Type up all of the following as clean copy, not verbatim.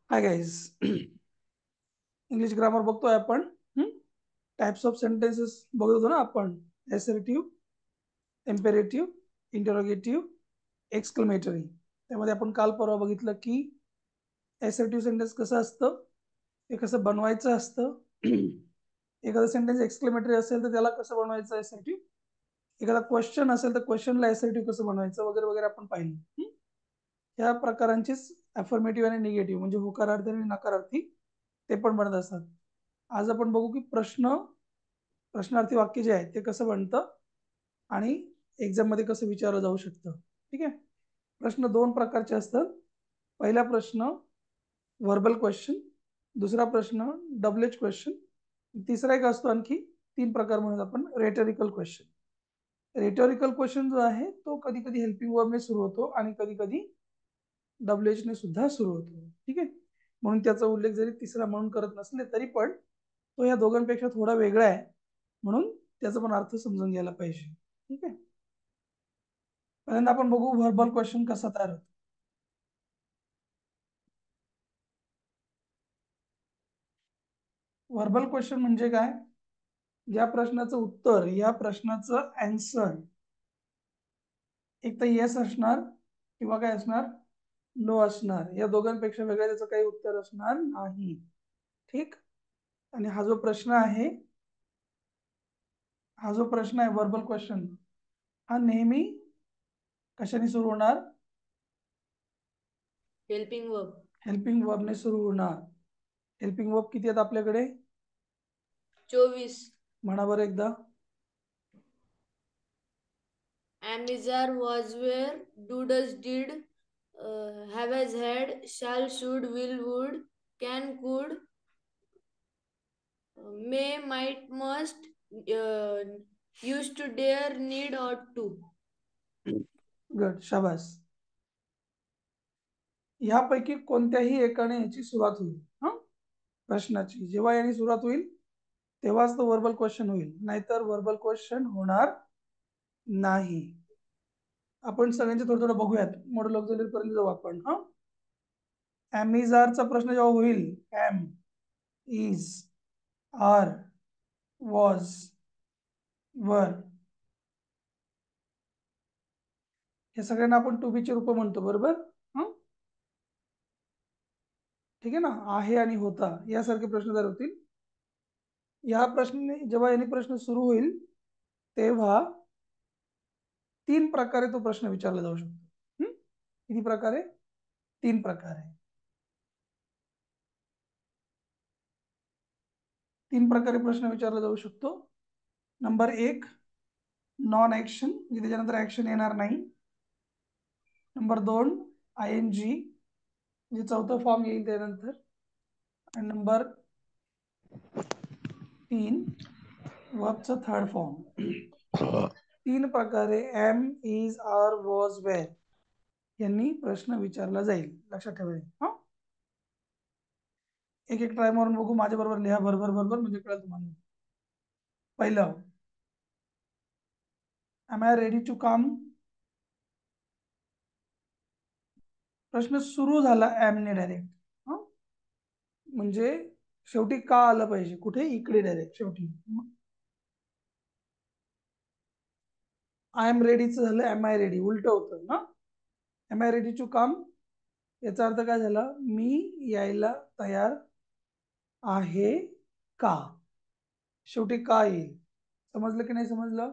Hi guys. English grammar बघतोय आपण. Types of sentences बघत होतो ना आपण. एसर्टिव्ह, इम्पेरेटिव्ह, इंटरोगेटिव्ह, एक्सक्लेमेटरी. त्यामध्ये आपण काल परवा बघितलं की एसर्टिव्ह सेंटेन्स कसं असतं, ते कसं बनवायचं असतं. एखादा सेंटेन्स एक्सक्लेमेटरी असेल तर त्याला कसं बनवायचं एसर्टिव्ह, एखादा क्वेश्चन असेल तर क्वेश्चनला एसर्टिव्ह कसं बनवायचं वगैरे वगैरे आपण पाहिलं. या प्रकारांचीच अफर्मेटिव्ह आणि निगेटिव्ह म्हणजे होकारार्थी आणि नकारार्थी ते पण बनत असतात. आज आपण बघू की प्रश्नार्थी वाक्य जे आहे ते कसं बनतं आणि एक्झाम मध्ये कसं विचारलं जाऊ शकतं. ठीक आहे. प्रश्न दोन प्रकारचे असतात. पहिला प्रश्न व्हर्बल क्वेश्चन, दुसरा प्रश्न डबल एच क्वेश्चन, तिसरा एक असतो आणखी तीन प्रकार म्हणून आपण रेटोरिकल क्वेश्चन. रेटोरिकल क्वेश्चन जो आहे तो कधी कधी हेल्पिंग वर्बने सुरू होतो आणि कधी कधी डब्ल्यू एच ने सुद्धा सुरू होतो. ठीक आहे. म्हणून त्याचा उल्लेख जरी तिसरा म्हणून करत नसले तरी पण तो या दोघांपेक्षा थोडा वेगळा आहे, म्हणून त्याचा पण अर्थ समजून घ्यायला पाहिजे. ठीक आहे. पहिल्यांदा आपण बघू व्हर्बल क्वेश्चन कसा तयार होतो. व्हर्बल क्वेश्चन म्हणजे काय? ज्या प्रश्नाचं उत्तर, या प्रश्नाचं आन्सर एक तर येस असणार किंवा काय असणार, नो असणार. या दोघांपेक्षा वेगळं त्याचं काही उत्तर असणार नाही. ठीक. आणि हा जो प्रश्न आहे, व्हर्बल क्वेश्चन, हा नेहमी कशाने सुरू होणार? Helping verb. हेल्पिंग वर्बने सुरू होणार. हेल्पिंग वर्ब किती आहेत आपल्याकडे? 24. म्हणा बरं एकदा. am, is, are, was, were, do, does, did, have, has, had, shall, should, will, would, can, could, may, might, must, used to, dare, need, ought to. Good, शाबास. यापैकी कोणत्याही एकाने याची सुरुवात होईल. हा, प्रश्नाची जेव्हा याने सुरुवात होईल तेव्हाच तो वर्बल क्वेश्चन होईल, नाहीतर वर्बल क्वेश्चन होणार नाही. आपण सगळ्यांचे थोडं थोडं बघूयात. मॉडेल ऑक्झिलरी पर्यंत जाऊ आपण. हा, चा प्रश्न जेव्हा होईल, एम, इज, आर, वॉज, वर, हे सगळ्यांना आपण टू बी चे रूप म्हणतो, बरोबर? हा, ठीक आहे ना. आहे आणि होता यासारखे प्रश्न जर होतील, या प्रश्न जेव्हा याने प्रश्न सुरू होईल तेव्हा तीन प्रकारे तो प्रश्न विचारला जाऊ शकतो. किती प्रकारे? तीन प्रकारे. तीन प्रकारे प्रश्न विचारला जाऊ शकतो. नंबर एक, नॉन ऍक्शन, म्हणजे त्याच्यानंतर ऍक्शन येणार नाही. नंबर दोन, आय एन जी, म्हणजे चौथा फॉर्म येईल त्यानंतर. आणि नंबर तीन, वर्बचा थर्ड फॉर्म. तीन प्रकारे एम, इज, आर, वॉज, वेर यांनी प्रश्न विचारला जाईल. लक्षात ठेवायचं. हा, एक एक ट्राय मारून बघू. माझ्या बरोबर लिहा, बरोबर बरोबर, म्हणजे कळेल तुम्हाला. पहिलं, am I ready to come. प्रश्न सुरू झाला एमने डायरेक्ट. म्हणजे शेवटी का आलं पाहिजे? कुठे? इकडे डायरेक्ट शेवटी. आय एम रेडीचं झालं एम आय रेडी, उलट होतं ना. Am I ready to come याचा अर्थ काय झाला? मी यायला तयार आहे का. शेवटी का येईल. समजलं की नाही समजलं?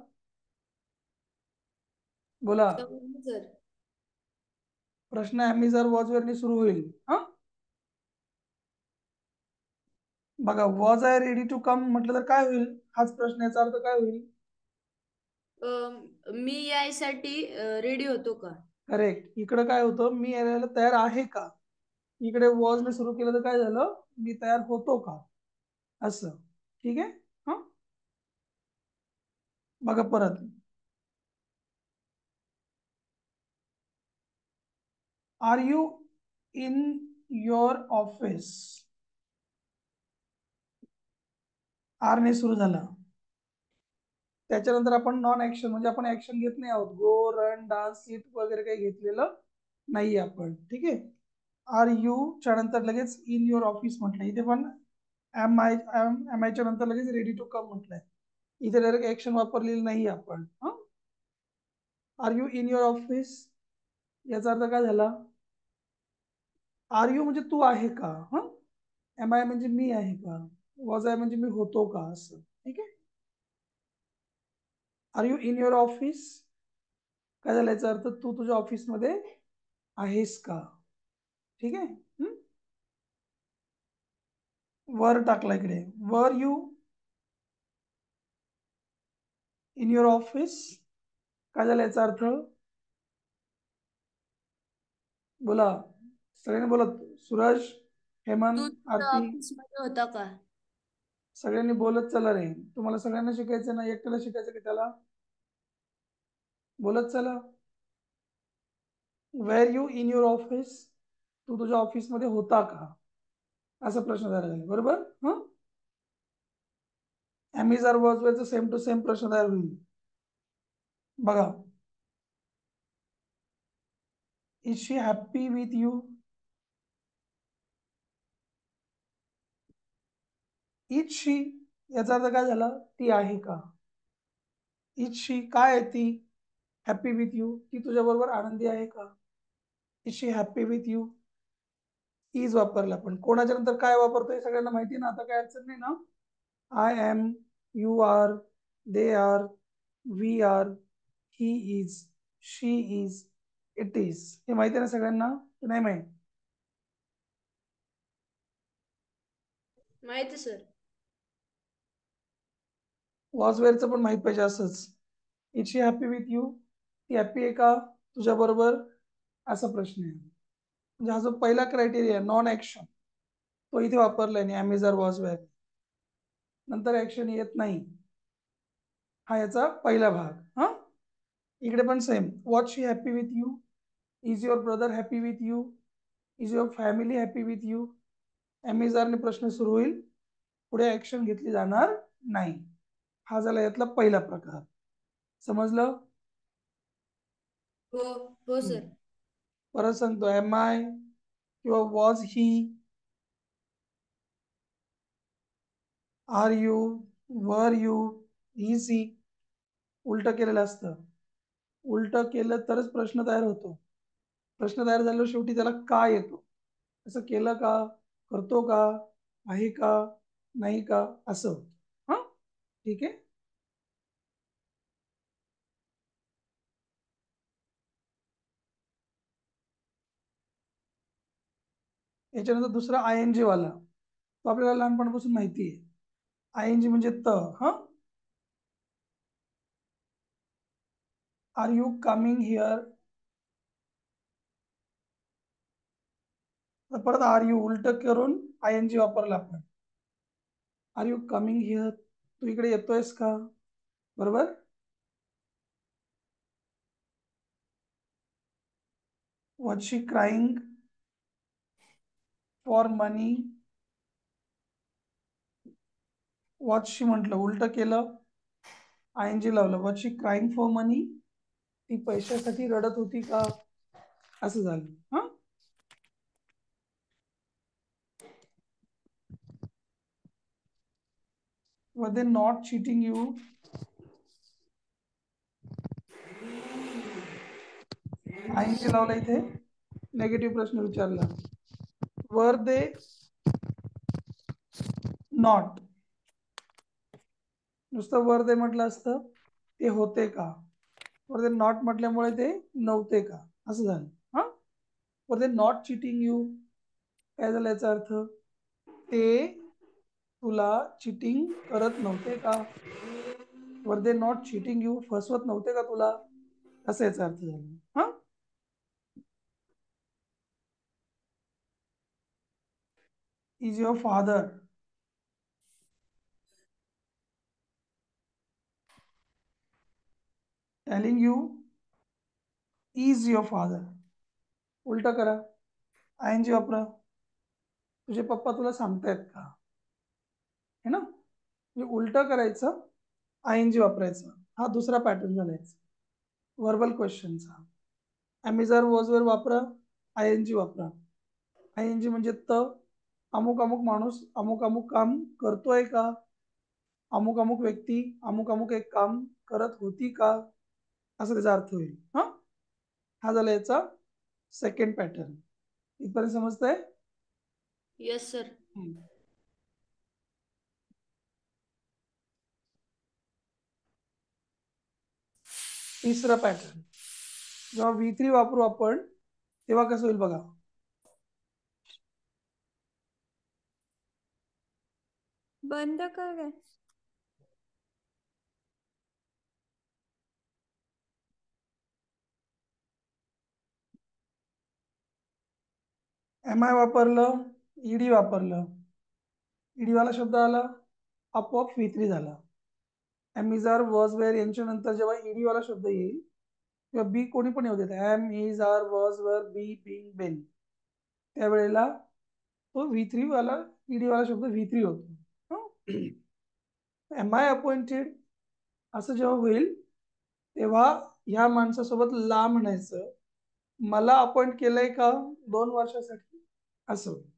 बोला. समजलं सर. प्रश्न ॲमिजर वॉजवरनी सुरू होईल. हा, बघा, was I ready to come म्हटलं तर काय होईल? हाच प्रश्न, याचा अर्थ काय होईल? मी यायसाठी रेडी होतो का? करेक्ट. इकडे काय होतं? मी यायला तयार आहे का. इकडे वॉजने सुरू केलं तर काय झालं? मी तयार होतो का, असं. ठीक आहे. हा, बघा परत. Are you in your office, are ने सुरू झाला. त्याच्यानंतर आपण नॉन ऍक्शन, म्हणजे आपण ऍक्शन घेत नाही आहोत. गो, रन, डान्स, सीट वगैरे काही घेतलेलं नाही आपण. ठीक आहे. आर यू च्या नंतर लगेच इन युअर ऑफिस म्हटलंय. इथे पण एम आयच्या नंतर लगेच रेडी टू कम म्हटलंय. इथे डायरेक्ट ऍक्शन वापरलेली नाही आपण. Are you in your office याचा अर्थ काय झाला? आर यू म्हणजे तू आहे का. एम आय म्हणजे मी आहे का. वॉज आय म्हणजे मी होतो का, असं. ठीक आहे. Are you in your office काय झाला याचा अर्थ तू तुझ्या ऑफिसमध्ये आहेस का. ठीक आहे. वर टाकला इकडे. Were you in your office काय झालं याचा अर्थ. बोला सगळ्यांनी बोलत. सूरज, तू हेमंत, तुझ्या आरती, ऑफिस मध्ये होता का? सगळ्यांनी बोलत चला रे. तुम्हाला सगळ्यांना शिकायचं ना, एकट्याला शिकायचं की त्याला. बोलत चला. Were you in your office तू तुझ्या ऑफिसमध्ये होता का, असा प्रश्न तयार झाला. बरोबर. एम आर वॉज वेअरचा सेम टू सेम प्रश्न तयार होईल. बघा. Is she happy with you. Is she याचा अर्थ काय झाला, ती आहे का. इज शी काय आहे ती. हॅपी विथ यू ती तुझ्या बरोबर आनंदी आहे का. Is she happy with you. Is वापरला पण कोणाच्या नंतर काय वापरतो हे सगळ्यांना माहिती ना. आता काय अडचण नाही ना. I am, you are, they are, we are, he is, she is, it is. हे माहिती आहे ना सगळ्यांना की नाही माहित. माहिती सर. वॉज वेअरचं पण माहित पाहिजे असंच. Is she happy with you ती हॅपी आहे का तुझ्या बरोबर, असा प्रश्न आहे. म्हणजे हा जो पहिला क्रायटेरिया नॉन ऍक्शन तो इथे वापरलाय नाही. अमेझर वॉज वेअर नंतर ऍक्शन येत नाही. हा याचा पहिला भाग. इकडे पण same. What she happy with you. Is your brother happy with you. Is your family happy with you. एमेझरने प्रश्न सुरू होईल. पुढे ऍक्शन घेतली जाणार नाही. हा झाला यातला पहिला प्रकार. समजलं. हो हो हम्म. सर. परत सांगतो. एम आय किंवा was he, are you, were you, is he उलट केलेलं असतं. उलट केलं तरच प्रश्न तयार होतो. प्रश्न तयार झाल्यावर शेवटी त्याला का येतो. असं केलं का, करतो का, आहे का, नाही का, असं. हा ठीक आहे. याच्यानंतर दुसरा आय एन जी वाला तो आपल्याला लहानपणापासून माहिती आहे. आय एन जी म्हणजे त. हा आर यू कमिंग हिअर. परत आर यू उलट करून आय एन जी वापरला आपण. आर यू कमिंग हिअर तू इकडे येतोयस का. बरोबर. Was she crying for money. Was she म्हटलं उलट केलं आय एन जी लावलं. Was she crying for money ती पैशासाठी रडत होती का, असं झालं. हा were they not cheating you. I N G लावला इथे नेगेटिव्ह प्रश्न विचारला. वर दे नॉट नुसतं वर दे म्हटलं असतं ते होते का. वर दे नॉट म्हटल्यामुळे ते नव्हते का, असं झालं. हा were they not cheating you काय झालं याचा अर्थ ते तुला चिटिंग करत नव्हते का. वर दे नॉट चिटिंग यू फसवत नव्हते का तुला, असं याचा अर्थ झाला. हा is your father. Telling you is your father. उलट करा. आय एन जी वापरा. तुझे पप्पा तुला सांगतायत का, है ना. म्हणजे उलट करायचं आय एन जी वापरायचं. हा दुसरा पॅटर्न झाला वर्बल क्वेश्चनचा. अमेझर वॉजवर वापरा, आय एन जी वापरा. ING म्हणजे अमुक अमुक माणूस अमुक अमुक काम करतोय का, अमुक अमुक व्यक्ती अमुक अमुक एक काम करत होती का, असा त्याचा अर्थ होईल. हा झाला याचा सेकंड पॅटर्न. इथपर्यंत समजतंय? Yes sir. तिसरा पॅटर्न, जेव्हा V3 वापरू आपण तेव्हा कसं होईल बघा. बंद कर गं. MI वापरलं, ED वापरलं, ED वाला शब्द आला, आपोआप V3 झाला. Am is are was were यांच्या नंतर जेव्हा ED वाला शब्द येईल किंवा बी कोणी पण येऊ देत, am is are was were be being been, त्यावेळेला तो V3 वाला ED वाला शब्द V3 होतो. एम आय अपॉइंटेड असं जेव्हा होईल तेव्हा ह्या माणसासोबत ला म्हणायचं, मला अपॉइंट केलंय का 2 वर्षासाठी, असं होईल.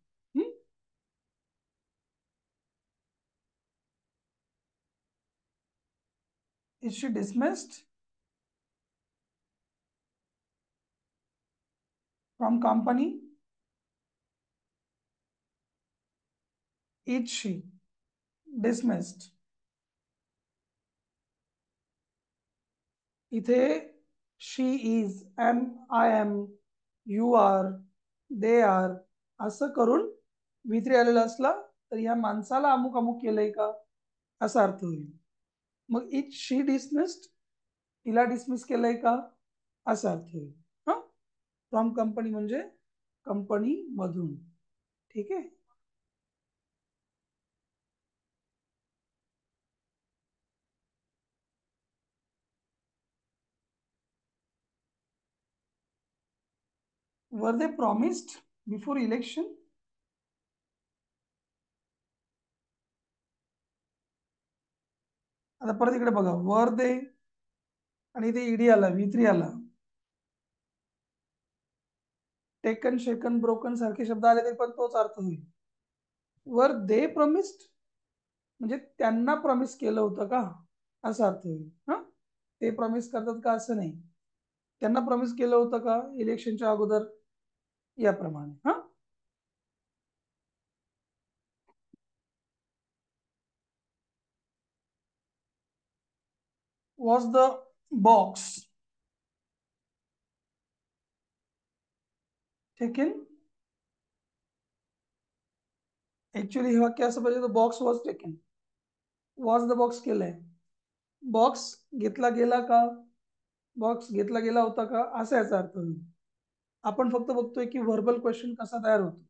Is she dismissed from company, is she dismissed. इथे she is, am I am, you are, they are असं करून V3 आलेला असला तर या माणसाला अमुक अमुक केलंय का, असा अर्थ होईल. मग इज शी डिसमिस्ड, तिला डिसमिस केलंय का, असा अर्थ होईल. हा, फ्रॉम कंपनी म्हणजे कंपनी मधून. ठीक आहे. वर दे प्रॉमिस्ड बिफोर इलेक्शन. आता परत इकडे बघा, वर दे आणि इथे ED आला, V3 आला. टेकन शेकन ब्रोकन सारखे शब्द आले तरी पण तोच अर्थ होईल. वर दे प्रॉमिस्ड म्हणजे त्यांना प्रॉमिस केलं होतं का, असा अर्थ होईल. ते प्रॉमिस करतात का असं नाही, त्यांना प्रॉमिस केलं होतं का इलेक्शनच्या अगोदर, याप्रमाणे. Was the box taken, actually हे वाक्य असं पाहिजे, box was taken. Was the box केलंय, बॉक्स घेतला गेला का, बॉक्स घेतला गेला होता का, असा याचा अर्थ होईल. आपण फक्त बघतोय की व्हर्बल क्वेश्चन कसा तयार होतो.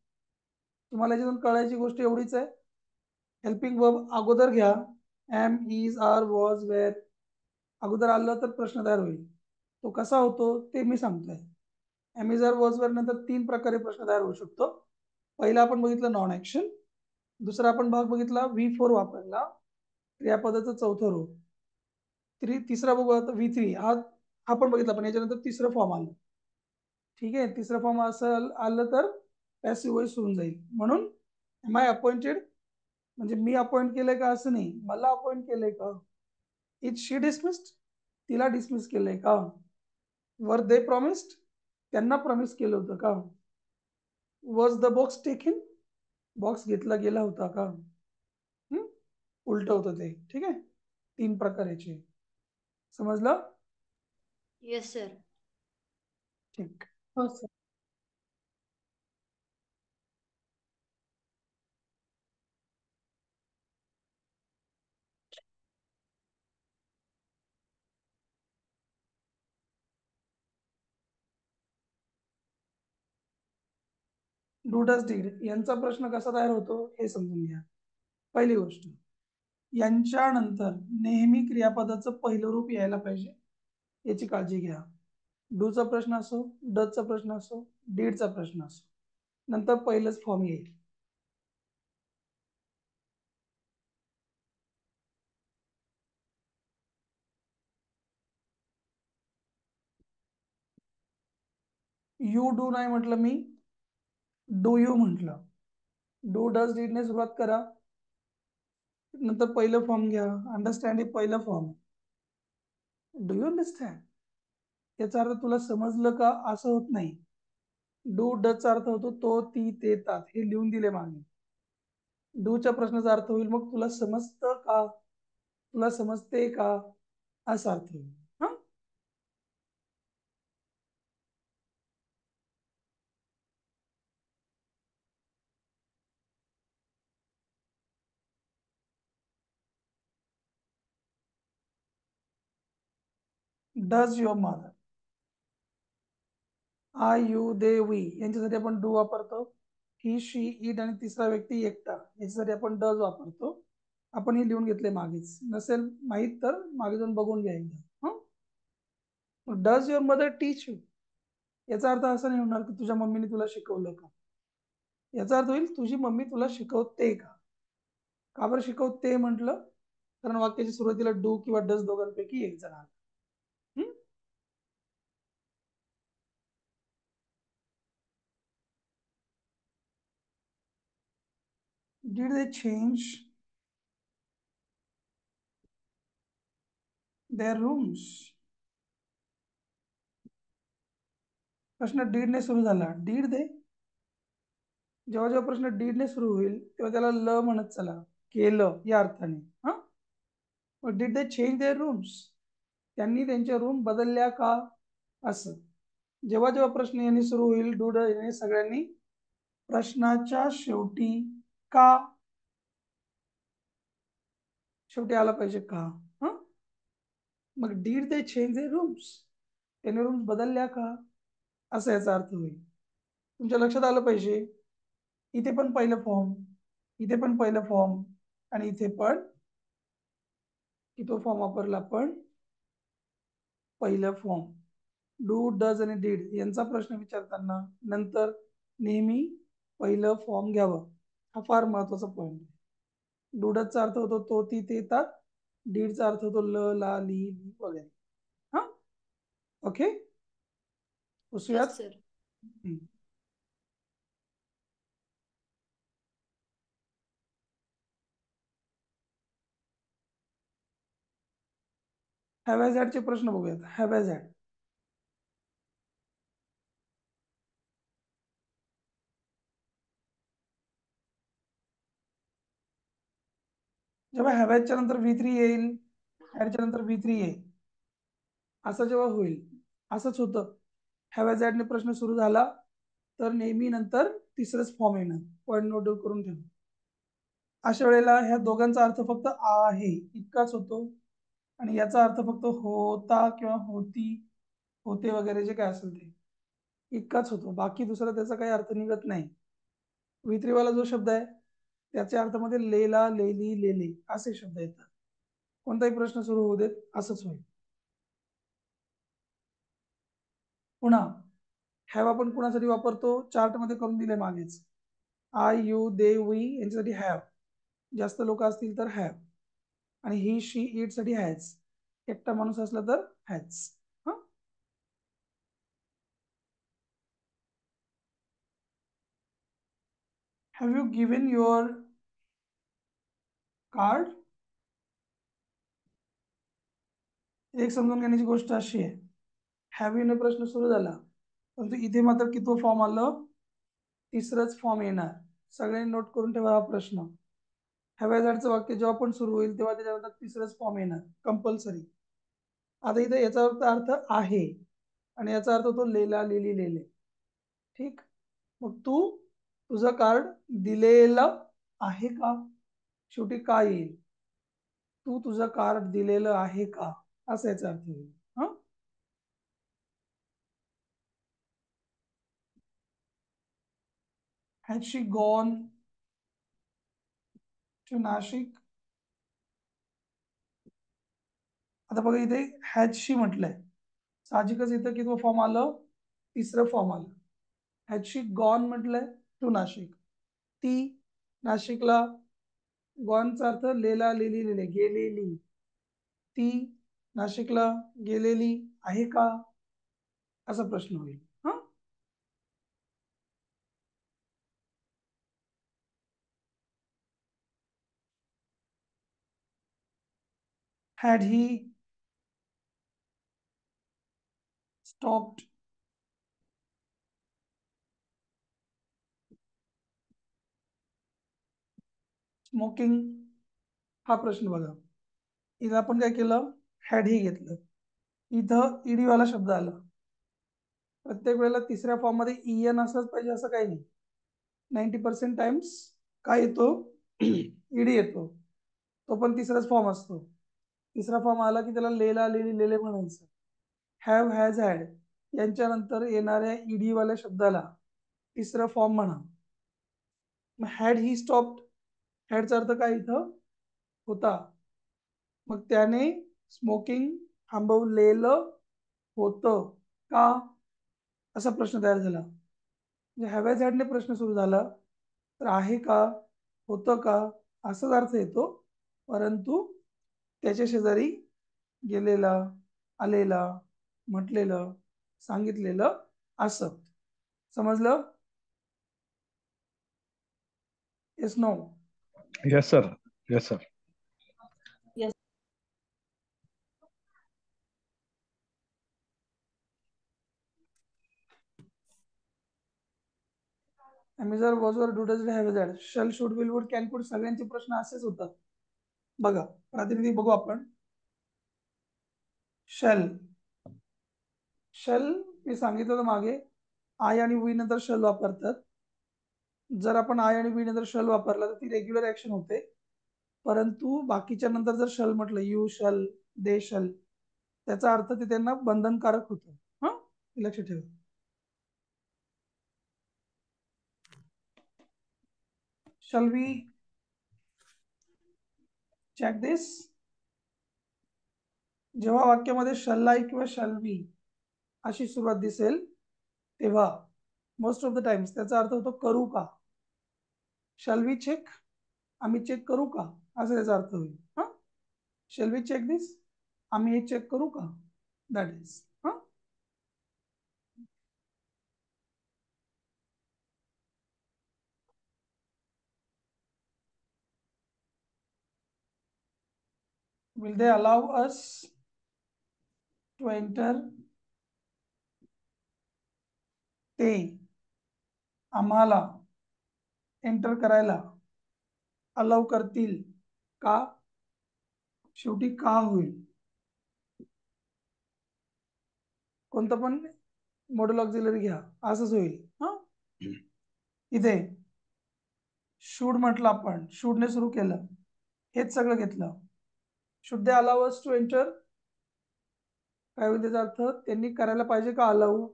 तुम्हाला याच्यातून कळायची गोष्ट एवढीच आहे, हेल्पिंग वर्ब अगोदर घ्या, am is are was were अगोदर आलं तर प्रश्न तयार होईल. तो कसा होतो ते मी सांगतोय. Am is are was were नंतर 3 प्रकारे प्रश्न तयार होऊ शकतो. पहिला आपण बघितलं नॉन ऍक्शन, दुसरा आपण भाग बघितला V4 वापरला, क्रियापदाचं चौथं रो. तिसरा बघू आता V3, हा पण बघितला, पण याच्यानंतर तिसरं फॉर्म आलं. ठीक आहे, तिसरं फॉर्म असं आलं तर पॅसिव्ह वॉइस होऊन जाईल. म्हणून एम आय अपॉइंटेड म्हणजे मी अपॉइंट केलंय का असं नाही, मला अपॉइंट केलंय का. इज शी डिसमिस्ड, तिला डिसमिस केलंय का. वर दे प्रॉमिस्ड, त्यांना प्रॉमिस केलं होतं का. Was the box taken, box घेतला गेला होता का. उलट होतं ते. ठीक आहे, 3 प्रकाराचे. समजलं? Yes sir. ठीक. हो सर. डू डज डीड यांचा प्रश्न कसा तयार होतो हे समजून घ्या. पहिली गोष्ट, यांच्यानंतर नेहमी क्रियापदाचं पहिलं रूप यायला पाहिजे, याची काळजी घ्या. डूचा प्रश्न असो, डजचा प्रश्न असो, डीडचा प्रश्न असो, नंतर पहिलंच फॉर्म येईल. यू डू नाही म्हटलं मी, डू यू म्हटलं, डू डज डीडने सुरुवात करा, नंतर पहिलं फॉर्म घ्या. अंडरस्टँड हे पहिलं फॉर्म. डू यू अंडरस्टँड याचा अर्थ तुला समजलं का असं होत नाही. डू डचा अर्थ होतो तो, ती, ते, तात, हे लिहून दिले मागे. डूच्या प्रश्नाचा अर्थ होईल मग तुला समजतं का, तुला समजते का, असा अर्थ होईल. हा, does your mother, I you they we यांच्यासाठी आपण डू वापरतो. ही शी इट आणि तिसरा व्यक्ती एकटा याच्यासाठी आपण डज वापरतो. आपण हे लिहून घेतले मागेच. नसेल माहीत तर मागे जाऊन बघून घ्या एकदा. Does your mother teach you याचा अर्थ असा नाही होणार की तुझ्या मम्मीने तुला शिकवलं का. याचा अर्थ होईल तुझी मम्मी तुला शिकवते का. का बरं शिकवते म्हटलं, कारण वाक्याच्या सुरुवातीला डू किंवा डज दोघांपैकी एक जण आला. Did they change their rooms? प्रश्न डीड ने सुरू झाला. डीड दे, जेव्हा जेव्हा प्रश्न डीड ने सुरू होईल तेव्हा त्याला ल म्हणत चला, केलं या अर्थाने. हा, did they change their rooms, त्यांनी त्यांच्या रूम बदलल्या का, असं. जेव्हा जेव्हा प्रश्न याने सुरू होईल डूड याने सगळ्यांनी प्रश्नाच्या शेवटी का, शेवटी आला पाहिजे का. हा, मग did they change their rooms, त्याने रूम्स बदलल्या का, असा याचा अर्थ होईल. तुमच्या लक्षात आलं पाहिजे इथे पण पहिलं फॉर्म, इथे पण पहिलं फॉर्म, आणि इथे पण की तो फॉर्म वापरला आपण पहिलं फॉर्म. डू डज आणि डीड यांचा प्रश्न विचारताना नंतर नेहमी पहिलं फॉर्म घ्यावं. हा फार महत्वाचा पॉईंट आहे. डूडजचा अर्थ होतो तो, ती, ते, तात. डीडचा अर्थ होतो ल, ला, ली, ली वगैरे. हा, ओके. Yes, उसव्यात sir. हॅव्हॅझॅडचे प्रश्न बघूयात. हॅव्हॅझॅड, जेव्हा हॅव्हॅजच्या नंतर V3 येईल, ऍडच्या नंतर V3 येईल, असं जेव्हा होईल, असंच होतं. हॅव्हॅझॅडने प्रश्न सुरू झाला तर नेहमी नंतर तिसरंच फॉर्म येणार. पॉईंट नोट डाऊन करून ठेवा. अशा वेळेला ह्या दोघांचा अर्थ फक्त आहे इतकाच होतो, आणि याचा अर्थ फक्त होता किंवा होती, होते वगैरे जे काय असेल ते इतकाच होतो. बाकी दुसरा त्याचा काही अर्थ निघत नाही. वित्रीवाला जो शब्द आहे त्याच्या अर्थामध्ये लेला, लेली, लेले असे शब्द येतात. कोणताही प्रश्न सुरू होऊ देत असंच होईल. पुन्हा हॅव आपण कुणासाठी वापरतो, चार्ट मध्ये करून दिले मागेच. आय यू दे वी यांच्यासाठी हॅव, जास्त लोक असतील तर हॅव, आणि ही शी इट साठी हॅज, एकटा माणूस असला तर has. Have you given your card, एक समजून घेण्याची गोष्ट अशी आहे, हॅव यू ने प्रश्न सुरू झाला परंतु इथे मात्र कितवं फॉर्म आलं, तिसरंच फॉर्म येणार. सगळ्यांनी नोट करून ठेवा हा प्रश्न. हॅव्हॅझॅडचं वाक्य जेव्हा पण सुरू होईल तेव्हा त्याच्यानंतर तिसरंच फॉर्म येणार कंपल्सरी. आता इथे याचा अर्थ आहे आणि याचा अर्थ होतो लेला, लेली, लेले. ठीक, मग तू तुझं कार्ड दिलेलं आहे का, शेवटी काय येईल, तू तुझं कार्ड दिलेलं आहे का, असा याचा अर्थ होईल. हा, has she gone to Nashik. आता बघा इथे हॅज शी म्हटलंय, साहजिकच इथं किती फॉर्म आलं, तिसरं फॉर्म आलं. हॅज शी गॉन म्हटलंय टू नाशिक, ती नाशिकला, गॉनचा अर्थ लेला, लेली, लेले गेलेली, ती नाशिकला गेलेली आहे का, असा प्रश्न होईल. हा, had he stopped स्मोकिंग, हा प्रश्न बघा. इथं आपण काय केलं, हॅड ही घेतलं. इथं ईडी वाला शब्द आला. प्रत्येक वेळेला तिसऱ्या फॉर्म मध्ये ईएन असलंच पाहिजे असं काही नाही. 90% टाइम्स काय येतो, ईडी येतो. तो पण तिसराच फॉर्म असतो. तिसरा फॉर्म आला की त्याला लेला लेली लेले म्हणायचं. हॅव हॅज हॅड यांच्यानंतर येणाऱ्या ईडी वाल्या शब्दाला तिसरा फॉर्म म्हणा. मग हॅड ही स्टॉप्ड, हॅडचा अर्थ काय इथं होता. मग त्याने स्मोकिंग थांबवलेलं होतं का, असा प्रश्न तयार झाला. म्हणजे हॅव हॅज हॅडने प्रश्न सुरू झाला तर आहे का, होतं का, असाच अर्थ येतो. परंतु त्याच्या शेजारी गेलेला, आलेला, म्हटलेलं, सांगितलेलं असं. समजलं? Yes no? Yes, sir. Yes, sir. Am is are was were do does have had, shall should will would can could सगळ्यांचे प्रश्न असेच होतात. बघा प्रातिनिधिक बघू आपण. शल, शल मी सांगितलं मागे आय आणि वी नंतर शल वापरतात. जर आपण आय आणि वी नंतर शल वापरला तर ती रेग्युलर ऍक्शन होते. परंतु बाकीच्या नंतर जर शल म्हटलं, यू शल, दे शल, त्याचा अर्थ ते त्यांना बंधनकारक होतं. हा, लक्षात ठेवा. शल वी चेक दिस? जेव्हा वाक्यामध्ये शल आय किंवा शल वी अशी सुरुवात दिसेल तेव्हा मोस्ट ऑफ द टाइम्स त्याचा अर्थ होतो करू का. शल वी चेक, आम्ही चेक करू का, असं त्याचा अर्थ होईल. हा, शल वी चेक दिस, आम्ही हे चेक करू का, दॅट इज. हा, will they allow us to enter, ते आम्हाला एंटर करायला अलाउ करतील का, शेवटी का होईल. कोणतं पण मॉडेल ऑक्झिलरी घ्या असंच होईल. हा, इथे शूड म्हटलं आपण, शूडने सुरू केलं, हेच सगळं घेतलं. Should they allow us to enter, काय होईल त्याचा अर्थ, त्यांनी करायला पाहिजे का अलाउ,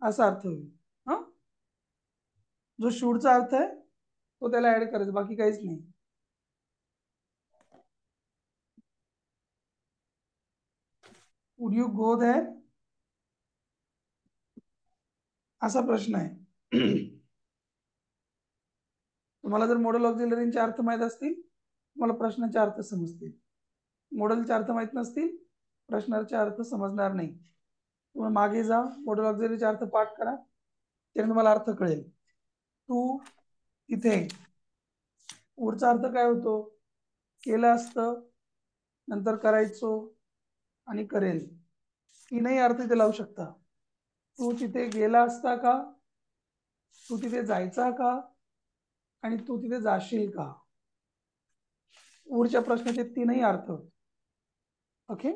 असा अर्थ होईल. हा, जो शूडचा अर्थ आहे तो त्याला ऍड करायचा, बाकी काहीच नाही. वुड यू गो देअर, असा प्रश्न आहे. तुम्हाला जर मॉडेल ऑक्झिलरीचे अर्थ माहित असतील तुम्हाला प्रश्नाचे अर्थ समजतील. मॉडेलचे अर्थ माहित नसतील प्रश्नाचे अर्थ समजणार नाही. तुम्ही मागे जा, मॉडेल ऑक्झिलरीचे अर्थ पाठ करा, त्याने तुम्हाला अर्थ कळेल. तू इथे पुढचा अर्थ काय होतो, केलं असतं, नंतर करायचो आणि करेल. तीनही अर्थ इथे लावू शकता. तू तिथे गेला असता का, तू तिथे जायचा का, आणि तू तिथे जाशील का, पुढच्या प्रश्नाचे तीनही अर्थ. ओके,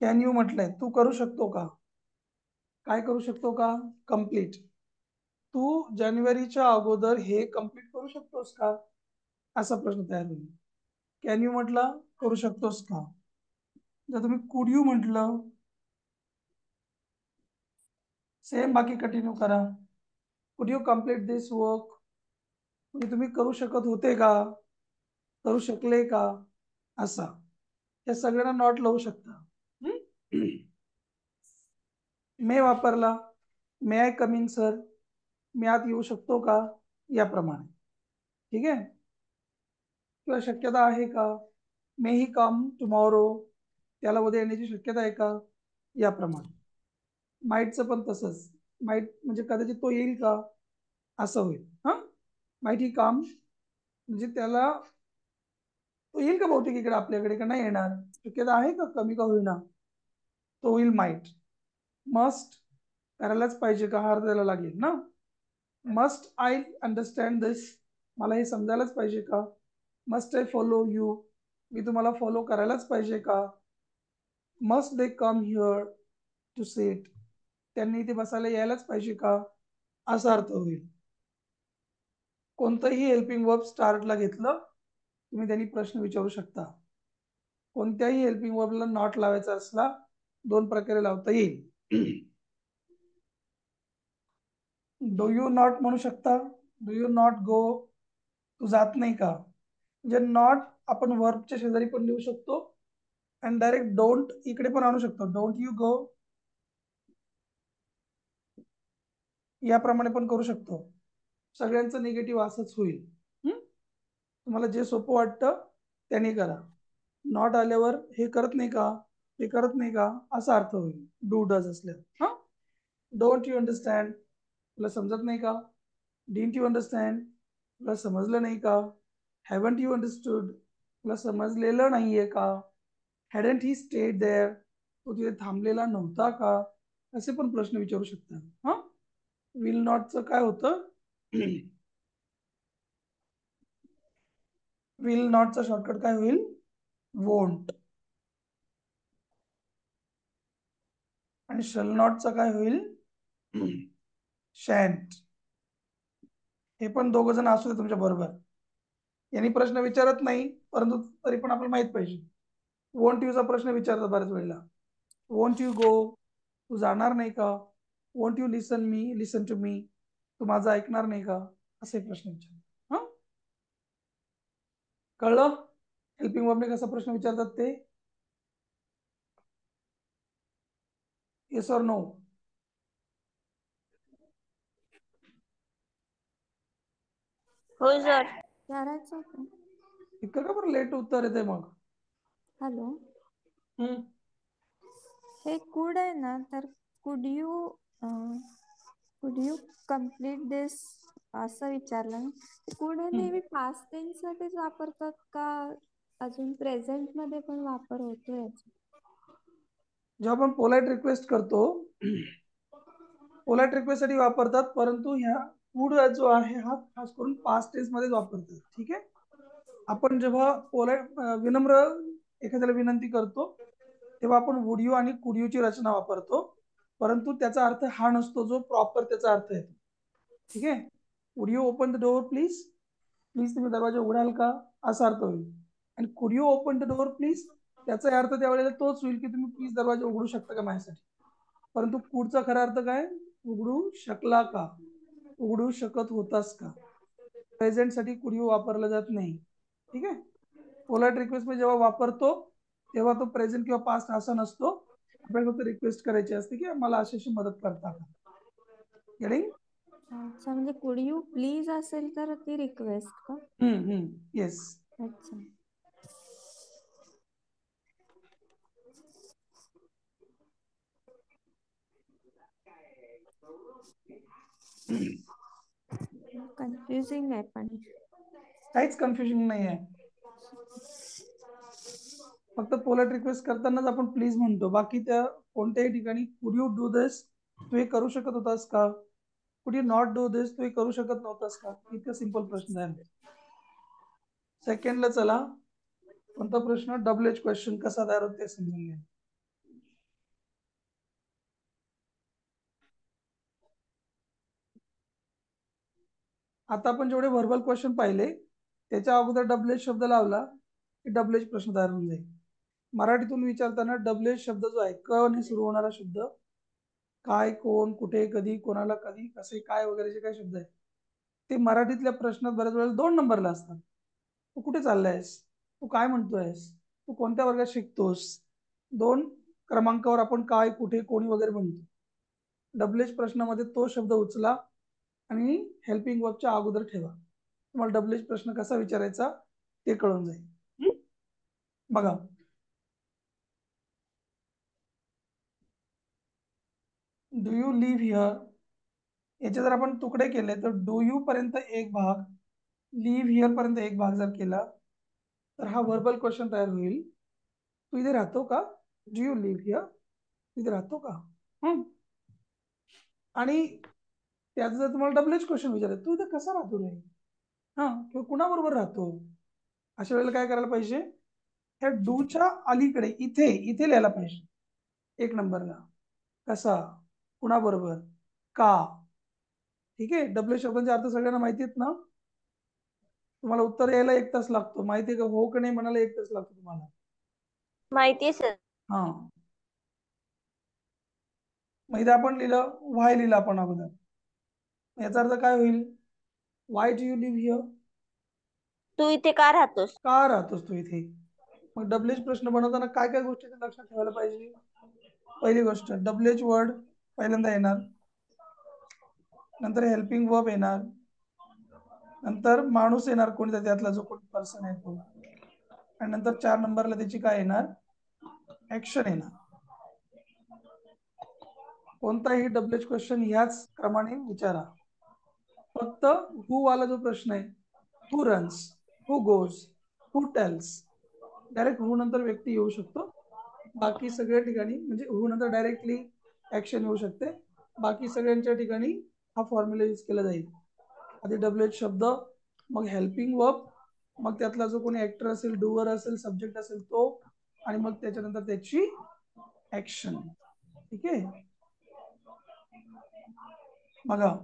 कॅन यू म्हटलंय, तू करू शकतो का, काय करू शकतो का, कम्प्लीट. तू जानेवारीच्या अगोदर हे कम्प्लीट करू शकतोस का, असा प्रश्न तयार होईल. कॅन यू म्हटलं करू शकतोस का. जर तुम्ही कुड यू म्हटलं, सेम बाकी कंटिन्यू करा. कुड यू कम्प्लीट दिस वर्क, म्हणजे तुम्ही करू शकत होते का, करू शकले का, असा. या सगळ्यांना नॉट लावू शकता. मे वापरला, मे आय कमिंग सर, मी आत येऊ शकतो का, याप्रमाणे. ठीक आहे. किंवा शक्यता आहे का, मे ही कम टुमॉरो, त्याला उद्या येण्याची शक्यता आहे का, याप्रमाणे. माईटचं पण तसंच, माईट म्हणजे कदाचित तो येईल का, असं होईल. हा, माईट ही कम म्हणजे त्याला तो येईल का बहुतेक इकडे आपल्याकडे, का नाही येणार, शक्यता आहे का, कमी का होईना, तो होईल माईट. मस्ट करायलाच पाहिजे का, हार द्यायला लागेल ना. मस्ट आय अंडरस्टँड दिस, मला हे समजायलाच पाहिजे का. मस्ट आय फॉलो यू, मी तुम्हाला फॉलो करायलाच पाहिजे का. Must they come here to sit, त्यांनी इथे बसायला यायलाच पाहिजे का, असा अर्थ होईल. कोणतंही हेल्पिंग वर्ब स्टार्टला घेतलं तुम्ही त्यांनी प्रश्न विचारू शकता. कोणत्याही हेल्पिंग वर्बला नॉट लावायचा असला 2 प्रकारे लावता येईल. डू यू नॉट म्हणू शकता, डू यू नॉट गो, तू जात नाही का. म्हणजे नॉट आपण वर्बच्या शेजारी पण लिहू शकतो आणि डायरेक्ट डोंट इकडे पण आणू शकतो. डोंट यू गो, याप्रमाणे पण करू शकतो. सगळ्यांचं निगेटिव्ह असंच होईल. तुम्हाला जे सोपं वाटतं त्यांनी करा. नॉट आल्यावर हे करत नाही का, हे करत नाही का, असा अर्थ होईल डू डज असल्यावर. हा, डोंट यू अंडरस्टँड, तुला समजत नाही का. डिडंट यू अंडरस्टँड, तुला समजलं नाही का. हॅवंट यू अंडरस्टूड, तुला समजलेलं नाहीये का. हॅडंट ही स्टेड देअर, तो तिथे थांबलेला नव्हता का, असे पण प्रश्न विचारू शकतात. हा, विल नॉटचं काय होतं, विल नॉटचा शॉर्टकट काय होईल, वोंट. आणि शल नॉटचा काय होईल, शॅन्ट. हे पण दोघ जण असू दे तुमच्या बरोबर, यांनी प्रश्न विचारत नाही परंतु तरी पण आपल्याला माहित पाहिजे. वोंट यूचा प्रश्न विचारतात बऱ्याच वेळेला. वोंट यू गो, तू जाणार नाही का. Won't you listen to me, तू माझं ऐकणार नाही का, असे प्रश्न विचारतात. हा, कळलं हेल्पिंग वर्बने कसा प्रश्न विचारतात ते. Yes or no. हो सर. विचारायचं होतं. इतकं का बरं लेट उत्तर येते मग. हॅलो, हम्म, हे कुड आहे ना, तर कुड यू कम्प्लीट दिस असं विचारलं ना. कुड हे नेहमी पास्ट टेन्स साठीच वापरतात का, अजून प्रेझेंट मध्ये पण वापर होतोय. जेव्हा आपण पोलाइट रिक्वेस्ट करतो, पोलाइट रिक्वेस्ट साठी वापरतात, परंतु ह्या वुड जो आहे हा खास करून पास्ट टेन्स मध्ये वापरतात. ठीक आहे. आपण जेव्हा पोलाइट विनम्र एखाद्याला विनंती करतो तेव्हा आपण वुड यू आणि कुड ची रचना वापरतो, परंतु त्याचा अर्थ हा नसतो जो प्रॉपर त्याचा अर्थ येतो. ठीक आहे. Would you open the door please, please तुम्ही दरवाजा उघडाल का, असा अर्थ होईल. आणि कुड you open the door please, त्याचा अर्थ त्यावेळेला तोच होईल की तुम्ही प्लीज दरवाजा उघडू शकता का माझ्यासाठी. परंतु कुडचा खरा अर्थ काय, उघडू शकला का, उघडू शकत होतास का. प्रेझेंट साठी कुड यू वापरला जात नाही. ठीक आहे. पोलाइट रिक्वेस्ट मध्ये जेव्हा वापरतो तेव्हा तो प्रेझेंट किंवा पास्ट असा नसतो, आपल्याला फक्त रिक्वेस्ट करायची असते की मला अशी मदत करता का. गेटिंग. अच्छा, म्हणजे कुड यू प्लीज असेल तर ती रिक्वेस्ट का. येस. अच्छा. कन्फ्युजिंग आहे पण. काहीच कन्फ्युजन नाही आहे. फक्त पोलाइट रिक्वेस्ट करतानाच आपण प्लीज म्हणतो, बाकी त्या कोणत्याही ठिकाणी कुड यू डू दिस, तू हे करू शकत होतास का. कुड यू नॉट डू दिस, तू हे करू शकत नव्हतास का. इतका सिंपल प्रश्न आहे. सेकंडला चला, कोणता प्रश्न, डबल एच क्वेश्चन कसा तयार होते समजून घ्या. आता आपण जेवढे व्हर्बल क्वेश्चन पाहिले त्याच्या अगोदर डबल एच शब्द लावला की डबल एच प्रश्न तयार होऊन जाईल. मराठीतून विचारताना डबल एच शब्द जो आहे, क ने सुरू होणारा शब्द, काय, कोण, कुठे, कधी, कोणाला, कधी, कसे, काय वगैरे जे काही शब्द आहेत ते मराठीतल्या प्रश्नात बऱ्याच वेळेला 2 नंबरला असतात. तू कुठे चाललायस, तू काय म्हणतोयस, तू कोणत्या वर्गात शिकतोस, 2 क्रमांकावर आपण काय, कुठे, कोणी वगैरे म्हणतो. डबल एच प्रश्नामध्ये तो शब्द उचला आणि हेल्पिंग वर्बच्या अगोदर ठेवा. तुम्हाला डब्ल्यूएच प्रश्न कसा विचारायचा ते कळून जाईल. बघा, डू यू लिव्ह हिअर, याचे जर आपण तुकडे केले तर डू यू पर्यंत एक भाग, लिव्ह हिअर पर्यंत एक भाग जर केला तर हा व्हर्बल क्वेश्चन तयार होईल. तू इथे राहतो का? डू यू लिव्ह हिअर, इथे राहतो का? आणि त्याचं जर तुम्हाला डब्ल्यूएच क्वेश्चन विचारलं, तू इथे कसा राहतो रे, किंवा कुणाबरोबर राहतो, अशा वेळेला काय करायला पाहिजे, ह्या डूच्या अलीकडे इथे इथे लिहायला पाहिजे एक नंबरला. कसा, कुणाबरोबर, का. ठीक आहे. डब्ल्यूएच शब्दांचे अर्थ सगळ्यांना माहिती आहेत ना? तुम्हाला उत्तर यायला 1 तास लागतो, माहिती आहे का? हो की नाही म्हणाला 1 तास लागतो तुम्हाला. माहिती सर. हा, माहिती आपण लिहिलं, व्हाय लिहिलं आपण अगोदर. याचा अर्थ काय होईल? Why do you live here, तू इथे का राहतोस? का राहतोस तू इथे. मग डब्ल्यूएच प्रश्न बनवताना काय काय गोष्टी लक्षात ठेवायला पाहिजे? पहिली गोष्ट, डब्ल्यूएच वर्ड पहिल्यांदा येणार, नंतर हेल्पिंग वर्ब येणार, नंतर माणूस येणार कोणत्या त्यातला जो कोणी पर्सन आहे तो, आणि नंतर 4 नंबरला त्याची काय येणार, ऍक्शन येणार. कोणताही डब्ल्यूएच क्वेश्चन ह्याच क्रमाने विचारा. फक्त हू वाला जो प्रश्न आहे, who runs, who goes, who tells, direct who नंतर व्यक्ती येऊ शकतो. बाकी सगळ्या ठिकाणी म्हणजे हू नंतर डायरेक्टली ऍक्शन येऊ शकते. बाकी सगळ्यांच्या ठिकाणी हा फॉर्म्युला यूज केला जाईल. आधी डब्ल्यूएच शब्द, मग हेल्पिंग वर्ब, मग त्यातला जो कोणी ऍक्टर असेल, डुअर असेल, सब्जेक्ट असेल तो, आणि मग त्याच्यानंतर त्याची ऍक्शन. ठीक आहे. बघा,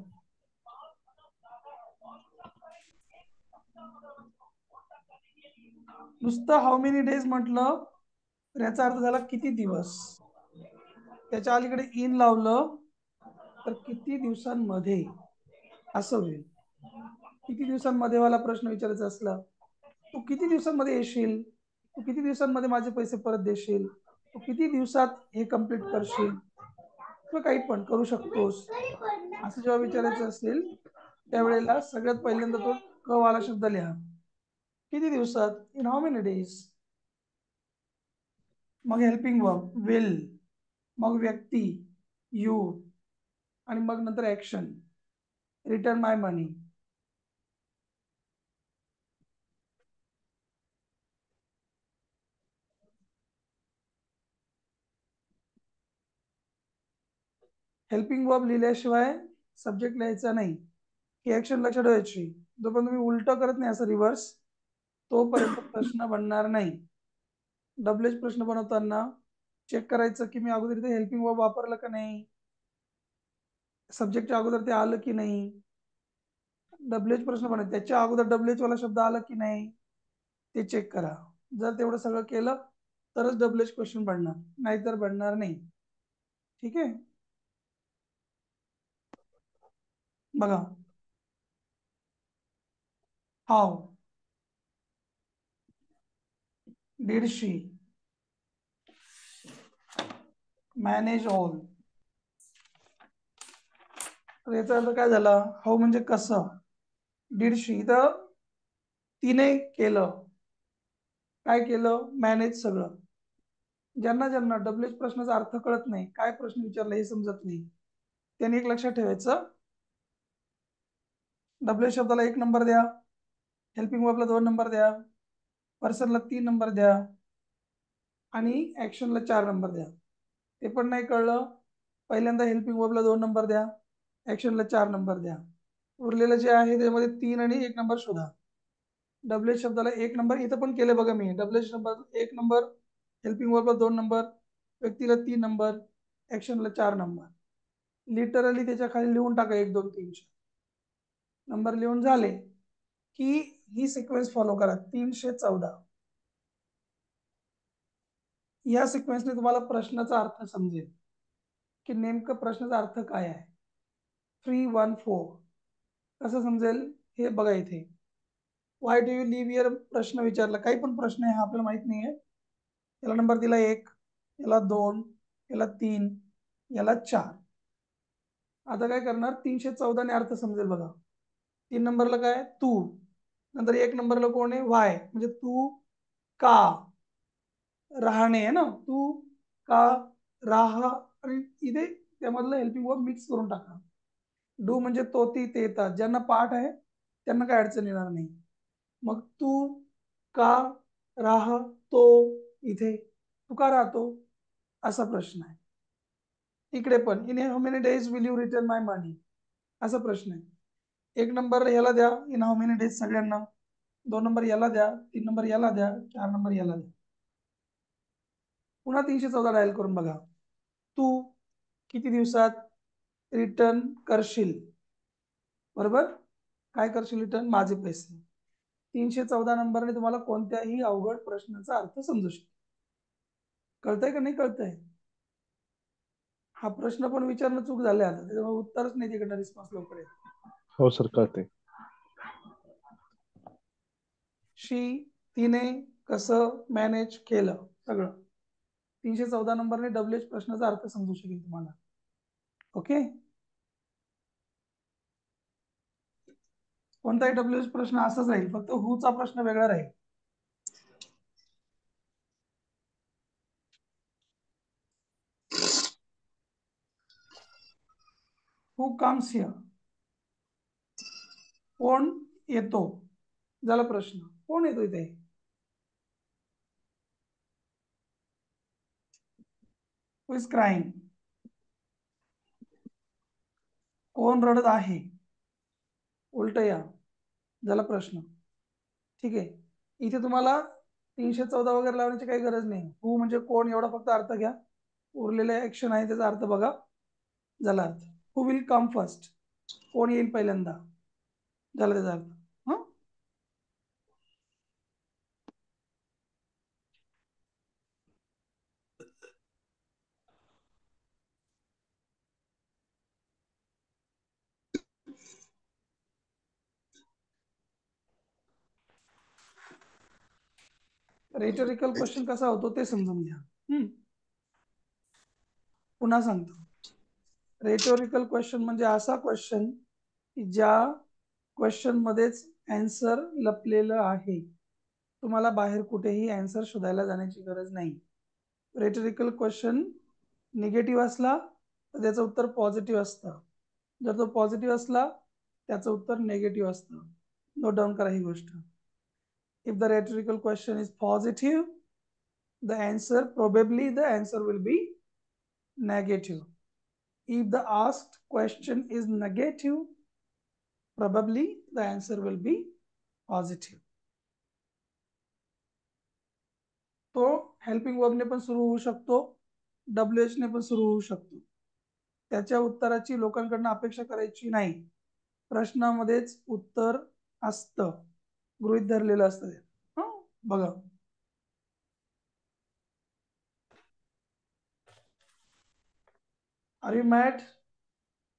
नुसतं हाऊ मेनी डेज म्हटलं तर याचा अर्थ झाला किती दिवस. त्याच्या अलीकडे इन लावलं तर किती दिवसांमध्ये असं होईल. किती दिवसांमध्ये वाला प्रश्न विचारायचा असला, तू किती दिवसांमध्ये येशील, तू किती दिवसांमध्ये माझे पैसे परत देशील, तू किती दिवसात हे कंप्लीट करशील, किंवा काही पण करू शकतोस, असं जेव्हा विचारायचं असेल त्यावेळेला सगळ्यात पहिल्यांदा तो क वाला शब्द लिहा. किती दिवसात, इन हाऊ मेनी डेज. मग हेल्पिंग वर्ब विल, मग व्यक्ती यू, आणि मग नंतर action return my money. Helping verb लिहिल्याशिवाय subject लिहायचा नाही. ही ऍक्शन लक्षात ठेवायची. जोपर्यंत तुम्ही उलट करत नाही असं रिव्हर्स, तोपर्यंत प्रश्न बनणार नाही. डब्ल्यूएच प्रश्न बनवताना चेक करायचं की मी अगोदर इथे हेल्पिंग वर्ब वापरलं का नाही, सब्जेक्टच्या अगोदर ते आलं की नाही. डब्ल्यूएच प्रश्न बनवायचं त्याच्या अगोदर डब्ल्यूएच वाला शब्द आला की नाही ते चेक करा. जर तेवढं सगळं केलं तरच डब्ल्यूएच क्वेश्चन बनणार, नाहीतर बनणार नाही. ठीक आहे. बघा, how did she manage all. तर याचा अर्थ काय झाला, हाऊ म्हणजे कसं, डिड शी तर तिने केलं, काय केलं, मॅनेज सगळं. ज्यांना ज्यांना डब्ल्यूएच प्रश्नाचा अर्थ कळत नाही, काय प्रश्न विचारला हे समजत नाही, त्यांनी एक लक्षात ठेवायचं, डब्ल्यूएच शब्दाला 1 नंबर द्या, हेल्पिंग वर्बला 2 नंबर द्या, पर्सनला 3 नंबर द्या, आणि ऍक्शनला 4 नंबर द्या. ते पण नाही कळलं, पहिल्यांदा हेल्पिंग वर्बला 2 नंबर द्या, ऍक्शनला 4 नंबर द्या. उरलेलं जे आहे त्यामध्ये 3 आणि 1 नंबर शोधा. डब्ल्यूएच शब्दाला 1 नंबर इथं पण केलं बघा मी. डब्ल्यूएच शब्दाला 1 नंबर, हेल्पिंग वर्बला 2 नंबर, व्यक्तीला 3 नंबर, ऍक्शनला 4 नंबर. लिटरली त्याच्या खाली लिहून टाका 1 2 3 नंबर. लिहून झाले की ही सिक्वेन्स फॉलो करा, 314. या सिक्वेन्सने तुम्हाला प्रश्नाचा अर्थ समजेल की नेमकं प्रश्नाचा अर्थ काय आहे. 314 कसं समजेल हे बघा. इथे why do you live here प्रश्न विचारला, काही पण प्रश्न आहे हा आपल्याला माहित नाहीये. याला नंबर दिला 1, याला 2, याला 3, याला 4. आता काय करणार, 314 ने अर्थ समजेल बघा. 3 नंबरला काय, तू, नंतर 1 नंबरला कोण आहे, वाय, म्हणजे तू का राहणे आहे ना, तू का राहा, आणि इथे त्यामधलं हेल्पिंग वर्ब मिक्स करून टाका. डू म्हणजे तो ती ते येतात, ज्यांना पाठ आहे त्यांना काय अडचण येणार नाही. मग तू का राहा तो इथे, तू का राहतो असा प्रश्न आहे. इकडे पण in how many days will you return my money असा प्रश्न आहे. 1 नंबर याला द्या, इन हाऊ मेनी डेज सगळ्यांना, 2 नंबर याला द्या, 3 नंबर याला द्या, 4 नंबर याला द्या. पुन्हा 314 डायल करून बघा. तू किती दिवसात रिटर्न करशील, बरोबर, काय करशील रिटर्न, माझे पैसे. 314 नंबरने तुम्हाला कोणत्याही अवघड प्रश्नाचा अर्थ समजू शकतो. कळतंय का नाही कळतंय? हा प्रश्न पण विचारणं चूक झाले आता, त्याच्यामुळे उत्तरच नाही तिकडनं रिस्पॉन्स लवकर येत. हो सर कळते. शी, तिने कसं मॅनेज केलं सगळं. 314 नंबरने WH प्रश्नाचा अर्थ समजू शकेल तुम्हाला. ओके, कोणताही WH प्रश्न असाच राहील, फक्त हूचा प्रश्न वेगळा राहील. हू कम्स हिअर, कोण येतो, झाला प्रश्न, कोण येतो इथे. हू इज क्राईंग, कोण रडत आहे, उलट या, झाला प्रश्न. ठीक आहे, इथे तुम्हाला 314 वगैरे लावण्याची काही गरज नाही. हू म्हणजे कोण एवढा फक्त अर्थ घ्या, उरलेले ऍक्शन आहे त्याचा अर्थ बघा, झाला अर्थ. हू विल कम फर्स्ट, कोण येईल पहिल्यांदा, झाला त्याचा अर्थ. रेटोरिकल क्वेश्चन कसा होतो ते समजून घ्या. पुन्हा सांगतो, रेटोरिकल क्वेश्चन म्हणजे असा क्वेश्चन की ज्या क्वेश्चन मध्येच आन्सर लपलेलं आहे, तुम्हाला बाहेर कुठेही आन्सर शोधायला जाण्याची गरज नाही. रेटोरिकल क्वेश्चन निगेटिव्ह असला तर त्याचं उत्तर पॉझिटिव्ह असतं, जर तो पॉझिटिव्ह असला त्याचं उत्तर नेगेटिव्ह असतं. नोट डाऊन करा ही गोष्ट. If the rhetorical question is positive, the answer will be negative. If the asked question is negative, probably the answer will be positive. तो हेल्पिंग वर्बने पण सुरू होऊ शकतो, WH ने पण सुरू होऊ शकतो. त्याच्या उत्तराची लोकांकडून अपेक्षा करायची नाही. प्रश्नामध्येच उत्तर असतं, गृहीत धरलेलं असतं. बघा, आर यू मॅट,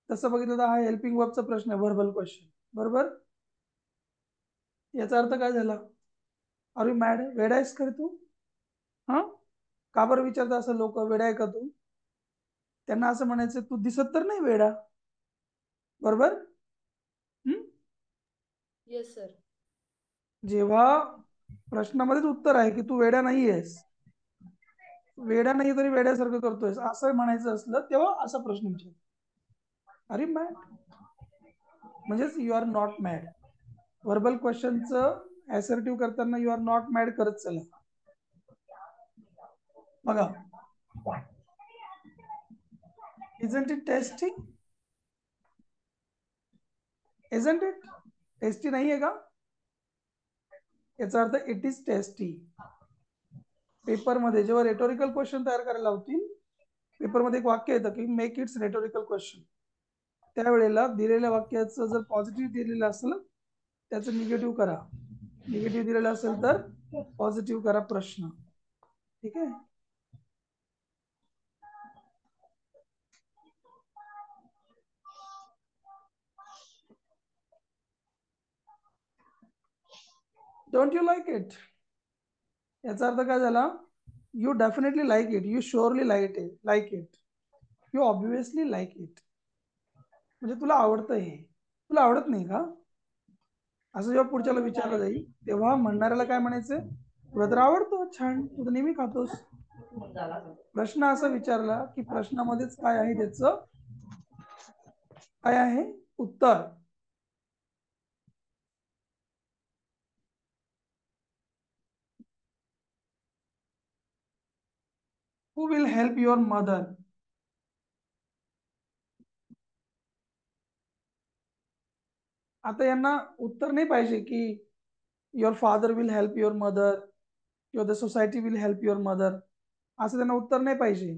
तसं बघितलं तर हा हेल्पिंग वर्बचा प्रश्न आहे, व्हर्बल क्वेश्चन, बरोबर. याचा अर्थ काय झाला, आर यू मॅड, वेडा आहेस का तू. का बरं विचारता असं लोक, वेडा आहे का तू. त्यांना असं म्हणायचं तू दिसत तर नाही वेडा, बरोबर. Yes sir. जेव्हा प्रश्नामध्येच उत्तर आहे की तू वेडा नाही आहेस, वेडा नाही तरी वेड्यासारखं करतोयस असं म्हणायचं असलं तेव्हा असा प्रश्न विचार, अरे मॅड म्हणजेच you are not mad. Verbal क्वेश्चनचं असर्टिव्ह करताना यू आर नॉट मॅड करत चला. बघा, isn't it tasty, isn't it tasty नाही आहे का, याचा अर्थ इट इज टेस्टी. पेपरमध्ये जेव्हा रेटोरिकल क्वेश्चन तयार करायला लावतील, पेपरमध्ये एक वाक्य येतं की मेक इट्स रेटोरिकल क्वेश्चन, त्यावेळेला दिलेल्या वाक्याचं जर पॉझिटिव्ह दिलेलं असेल त्याचं निगेटिव्ह करा, निगेटिव्ह दिलेलं असेल तर पॉझिटिव्ह करा प्रश्न. ठीक आहे, डोंट यू लाईक इट, याचा अर्थ काय झाला, you definitely like it, you surely like it, you obviously like it. म्हणजे तुला आवडतं हे, तुला आवडत नाही का? असं जेव्हा पुढच्याला विचारलं जाईल तेव्हा म्हणणाऱ्याला काय म्हणायचं? तुला तर आवडतो, छान, तू तर नेहमी खातोस. प्रश्न असा विचारला की प्रश्नामध्येच काय आहे त्याचं काय आहे उत्तर. Who will help your mother? आता यांना उत्तर नाही पाहिजे की your father will help your mother किंवा the society will help your mother, असं त्यांना उत्तर नाही पाहिजे.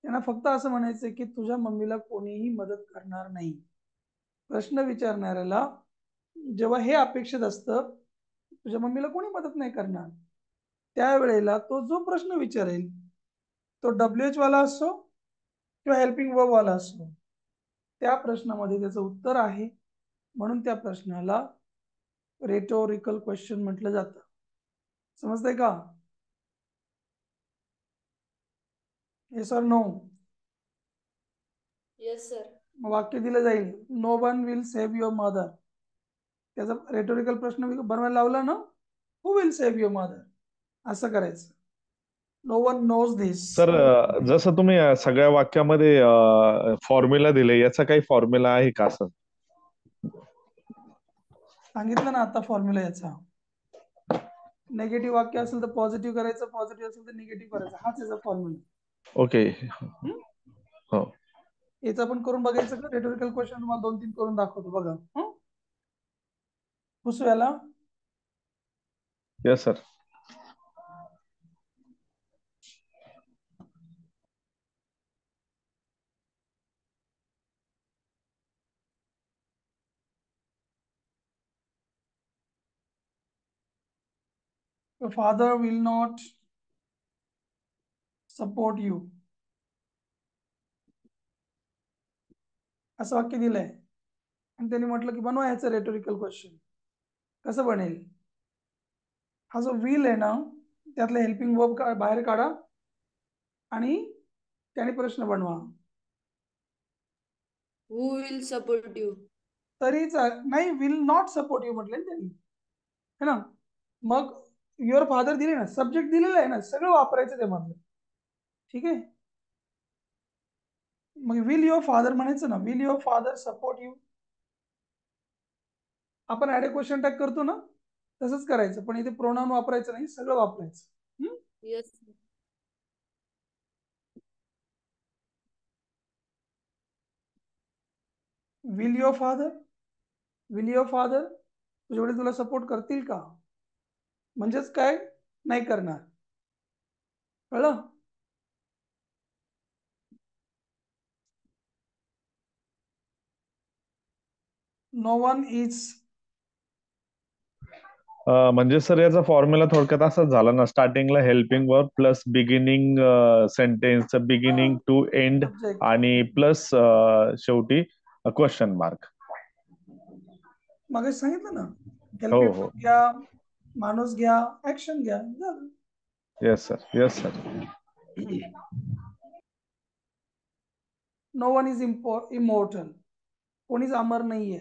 त्यांना फक्त असं म्हणायचं की तुझ्या मम्मीला कोणीही मदत करणार नाही. प्रश्न विचारणाऱ्याला जेव्हा हे अपेक्षित असतं तुझ्या मम्मीला कोणी मदत नाही करणार, त्यावेळेला तो जो प्रश्न विचारेल तो WH वाला असो किंवा हेल्पिंग वर्ब वाला असो, त्या प्रश्नामध्ये त्याचं उत्तर आहे. म्हणून त्या प्रश्नाला रेटोरिकल क्वेश्चन म्हटलं जातं. समजतंय का? Yes or no? Yes sir. वाक्य दिलं जाईल, no one will save your mother. त्याचा रेटोरिकल प्रश्न बनवायला लावला ना, who will save your mother, असं करायचं. No one knows this. Sir जसं तुम्ही सगळ्या वाक्यामध्ये फॉर्म्युला दिले, याचा काही फॉर्म्युला आहे का सर? सांगितलं ना आता फॉर्म्युला याचा. नेगेटिव्ह वाक्य असेल तर पॉझिटिव्ह करायचं, पॉझिटिव्ह असेल तर निगेटिव्ह करायचं, हाच याचा फॉर्म्युला. ओके. हो. याचं पण करून बघायचं का? रेटोरिकल क्वेश्चन तुम्हाला 2-3 करून दाखवतो बघा. पुसव्याला yes sir. your father will not support you, असं वाक्य दिलंय आणि त्यांनी म्हटलं की बनवा याचं रेटोरिकल क्वेश्चन. कसं बनेल? हा जो विल आहे ना, त्यातलं हेल्पिंग वर्ब बाहेर काढा आणि त्याने प्रश्न बनवा. हु विल सपोर्ट यू? तरीच नाही, विल नॉट सपोर्ट यू म्हटलं त्यांनी, है ना. मग युअर फादर दिले ना, सब्जेक्ट दिलेलं आहे ना, सगळं वापरायचं त्यामधलं. ठीक आहे. मग विल युअर फादर म्हणायचं ना, will your father support you. आपण ऍड क्वेश्चन टॅग करतो ना, तसंच करायचं, पण इथे प्रोनाउन वापरायचं नाही, सगळं वापरायचं. Yes. Will your father, will your father तुझे वडील तुला सपोर्ट करतील का? म्हणजेच काय? नाही करणार. कळलं? No one is. म्हणजे सर याचा फॉर्म्युला थोडक्यात असाच झाला ना, स्टार्टिंगला helping verb plus beginning sentence beginning to end subject. आणि प्लस शेवटी क्वेश्चन मार्क. मग सांगितलं ना, हो हेल्पिंग हो. वर्ब घ्या, माणूस घ्या, ऍक्शन घ्या, झालं. Yes sir. Yes sir. No one is immortal. कोणीच अमर नाहीये.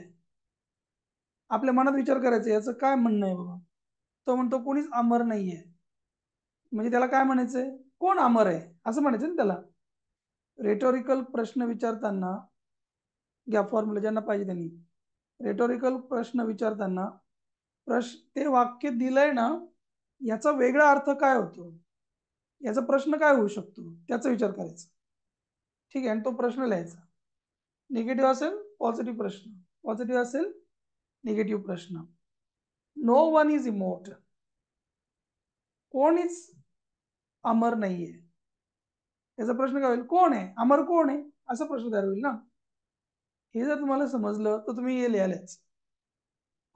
आपल्या मनात विचार करायचा, याचं काय म्हणणं आहे बाबा? तो म्हणतो कोणीच अमर नाहीये, म्हणजे त्याला काय म्हणायचंय? कोण अमर आहे असं म्हणायचं ना त्याला. रेटोरिकल प्रश्न विचारताना घ्या फॉर्म्युला, ज्यांना पाहिजे त्यांनी. रेटोरिकल प्रश्न विचारताना ते वाक्य दिलंय ना, याचा वेगळा अर्थ काय होतो, याचा प्रश्न काय होऊ शकतो, त्याचा विचार करायचा. ठीक आहे. आणि तो प्रश्न लिहायचा. निगेटिव्ह असेल पॉझिटिव्ह प्रश्न, पॉझिटिव्ह असेल निगेटिव्ह प्रश्न. नो वन इज इमॉर्टल, कोणीच अमर नाहीये. याचा प्रश्न काय होईल? कोण आहे अमर? कोण आहे असा प्रश्न तयार होईल ना. हे जर तुम्हाला समजलं तर तुम्ही हे लिहायलाच,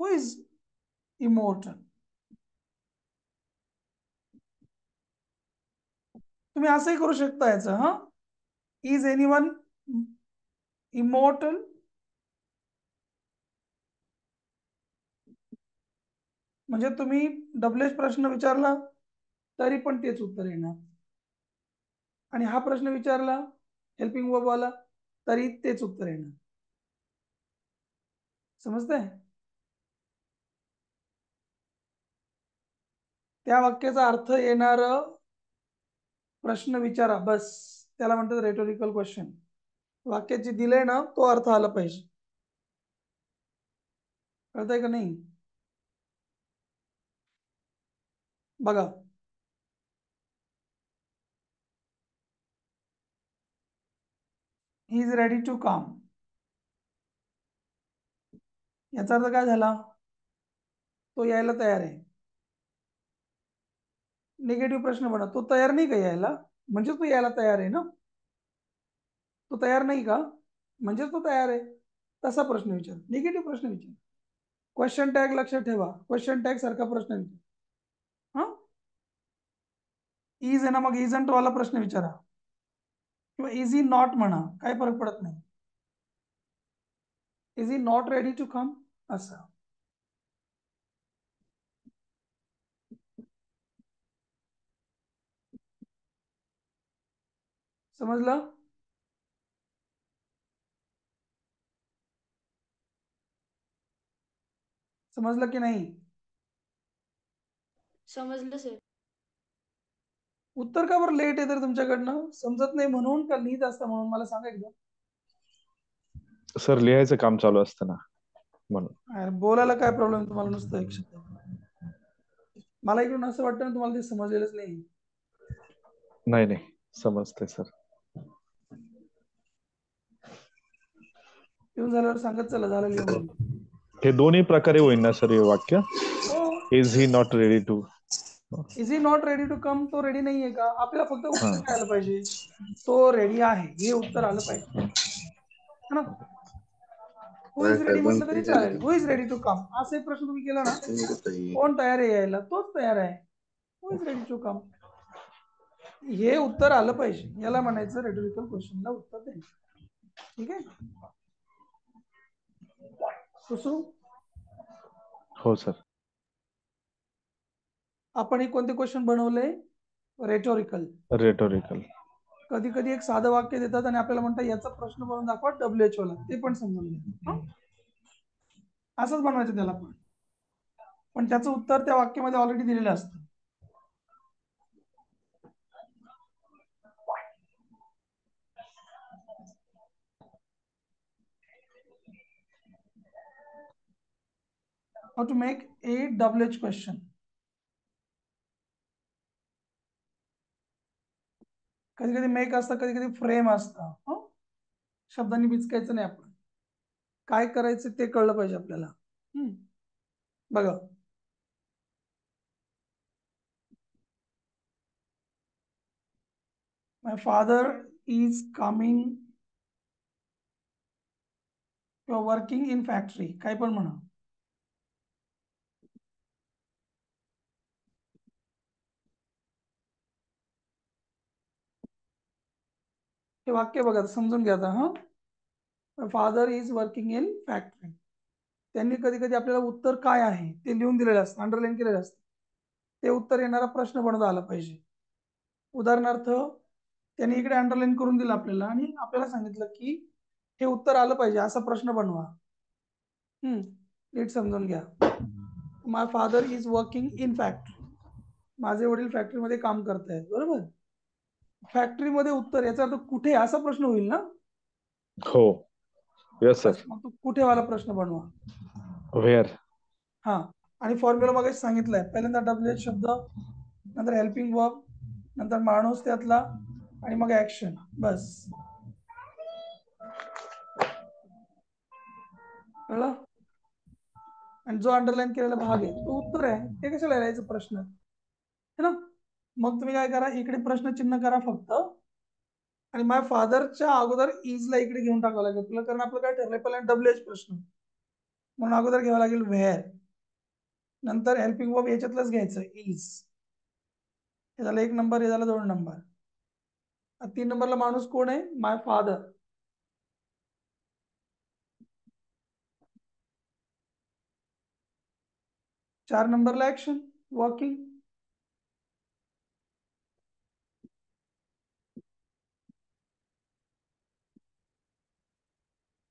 हु इज इमॉर्टल. तुम्ही असंही करू शकता याचं, इज एनीवन इमॉर्टल. म्हणजे तुम्ही WH प्रश्न विचारला तरी पण तेच उत्तर येणार, आणि हा प्रश्न विचारला हेल्पिंग वर्ब वाला तरी तेच उत्तर येणार. समजतंय? त्या वाक्याचा अर्थ येणार प्रश्न विचारा, बस त्याला म्हणतात रेटोरिकल क्वेश्चन. वाक्याची दिलंय ना तो अर्थ आला पाहिजे. कळतंय का नाही? बघा, he is ready to come, याचा अर्थ काय झाला? तो यायला तयार आहे. निगेटिव्ह प्रश्न बना, तो तयार नाही का यायला? म्हणजे तो यायला तयार आहे ना. तो तयार नाही का म्हणजे तो तयार आहे. तसा प्रश्न विचार, निगेटिव्ह प्रश्न विचार. क्वेश्चन टॅग लक्षात ठेवा, क्वेश्चन टॅग सारखा प्रश्न विचार. हा, इज आहे ना, मग इजंट वाला प्रश्न विचारा किंवा इज ही नॉट म्हणा, काही फरक पडत नाही. Is he not ready to come असं. समजलं? समजलं की नाही? समजलं सर. उत्तर का बरं लेट आहे तर तुमच्याकडनं? समजत नाही म्हणून का लिहित असता म्हणून? मला सांगा एकदा. सर लिहायचं काम चालू असतं ना म्हणून. अरे बोलायला काय प्रॉब्लेम तुम्हाला? नुसतं एक शब्द. मला इकडून असं वाटतं ना तुम्हाला ते समजलेलंच नाही. नाही नाही समजते सर. येऊन झाल्यावर सांगत चला झालं लिहून. हे दोन्ही प्रकारे होईल ना सर हे वाक्य? हो. Is he not ready to, is he not ready to come, तो रेडी नाहीये का? आपल्याला फक्त उत्तर काय आलं पाहिजे? तो रेडी आहे, हे उत्तर आलं पाहिजे, है ना. हु इज रेडी म्हटलं तरी चालेल. हु इज रेडी टू कम असा एक प्रश्न तुम्ही केला ना, कोण तयार आहे यायला? तोच तयार आहे. हु इज रेडी टू कम, हे उत्तर आलं पाहिजे. याला म्हणायचं रेटोरिकल क्वेश्चनला उत्तर देणे. ठीक आहे. सुसू, हो सर. आपण हे कोणते क्वेश्चन बनवले? रेटोरिकल. रेटोरिकल. कधी कधी एक साधं वाक्य देतात आणि आपल्याला म्हणतात याचा प्रश्न बनवून दाखवा WHO ला, ते पण समजून घ्या. असंच बनवायचं त्याला पण त्याचं उत्तर त्या वाक्यामध्ये ऑलरेडी दिलेलं असतं. How to make a WH question. कधी कधी मेक असतं, कधी कधी फ्रेम असतं. शब्दांनी बिचकायचं नाही. आपण काय करायचं ते कळलं पाहिजे आपल्याला. बघा, माय फादर इज कमिंग किंवा वर्किंग इन फॅक्टरी, काय पण म्हणा. हे वाक्य बघा, समजून घ्या आता. My father is working in factory. त्यांनी कधी कधी आपल्याला उत्तर काय आहे ते लिहून दिलेलं असतं, अंडरलाईन केलेलं असतं. ते उत्तर येणारा प्रश्न बनवता आला पाहिजे. उदाहरणार्थ, त्यांनी इकडे अंडरलाईन करून दिलं आपल्याला आणि आपल्याला सांगितलं की हे उत्तर आलं पाहिजे, असा प्रश्न बनवा. नीट समजून घ्या. My father is working in factory, माझे वडील फॅक्टरीमध्ये काम करत आहेत. बरोबर. फॅक्टरीमध्ये उत्तर, याचा अर्थ कुठे, असा प्रश्न होईल ना. हो. Yes sir. मग तो कुठेवाला प्रश्न बनवा. वेअर. हा, आणि फॉर्म्युला मग सांगितलंय. पहिल्यांदा WH शब्द, नंतर हेल्पिंग वर्ब, नंतर माणूस त्यातला, आणि मग ऍक्शन. बस कळलं. आणि जो अंडरलाईन केलेला भाग आहे तो उत्तर आहे. ते कशाला लिहायचं प्रश्न, है ना. मग तुम्ही काय करा, इकडे प्रश्न चिन्ह करा फक्त, आणि माय फादरच्या अगोदर इजला इकडे घेऊन टाकावं लागेल तुला, कारण आपलं काय ठरलंय, पहिल्यांदा WH प्रश्न म्हणून अगोदर घ्यावं लागेल वेअर, नंतर हेल्पिंग वर्ब याच्यातलंच घ्यायचं इज. हे झालं 1 नंबर, हे झालं 2 नंबर. 3 नंबरला माणूस कोण आहे? माय फादर. 4 नंबरला action, working.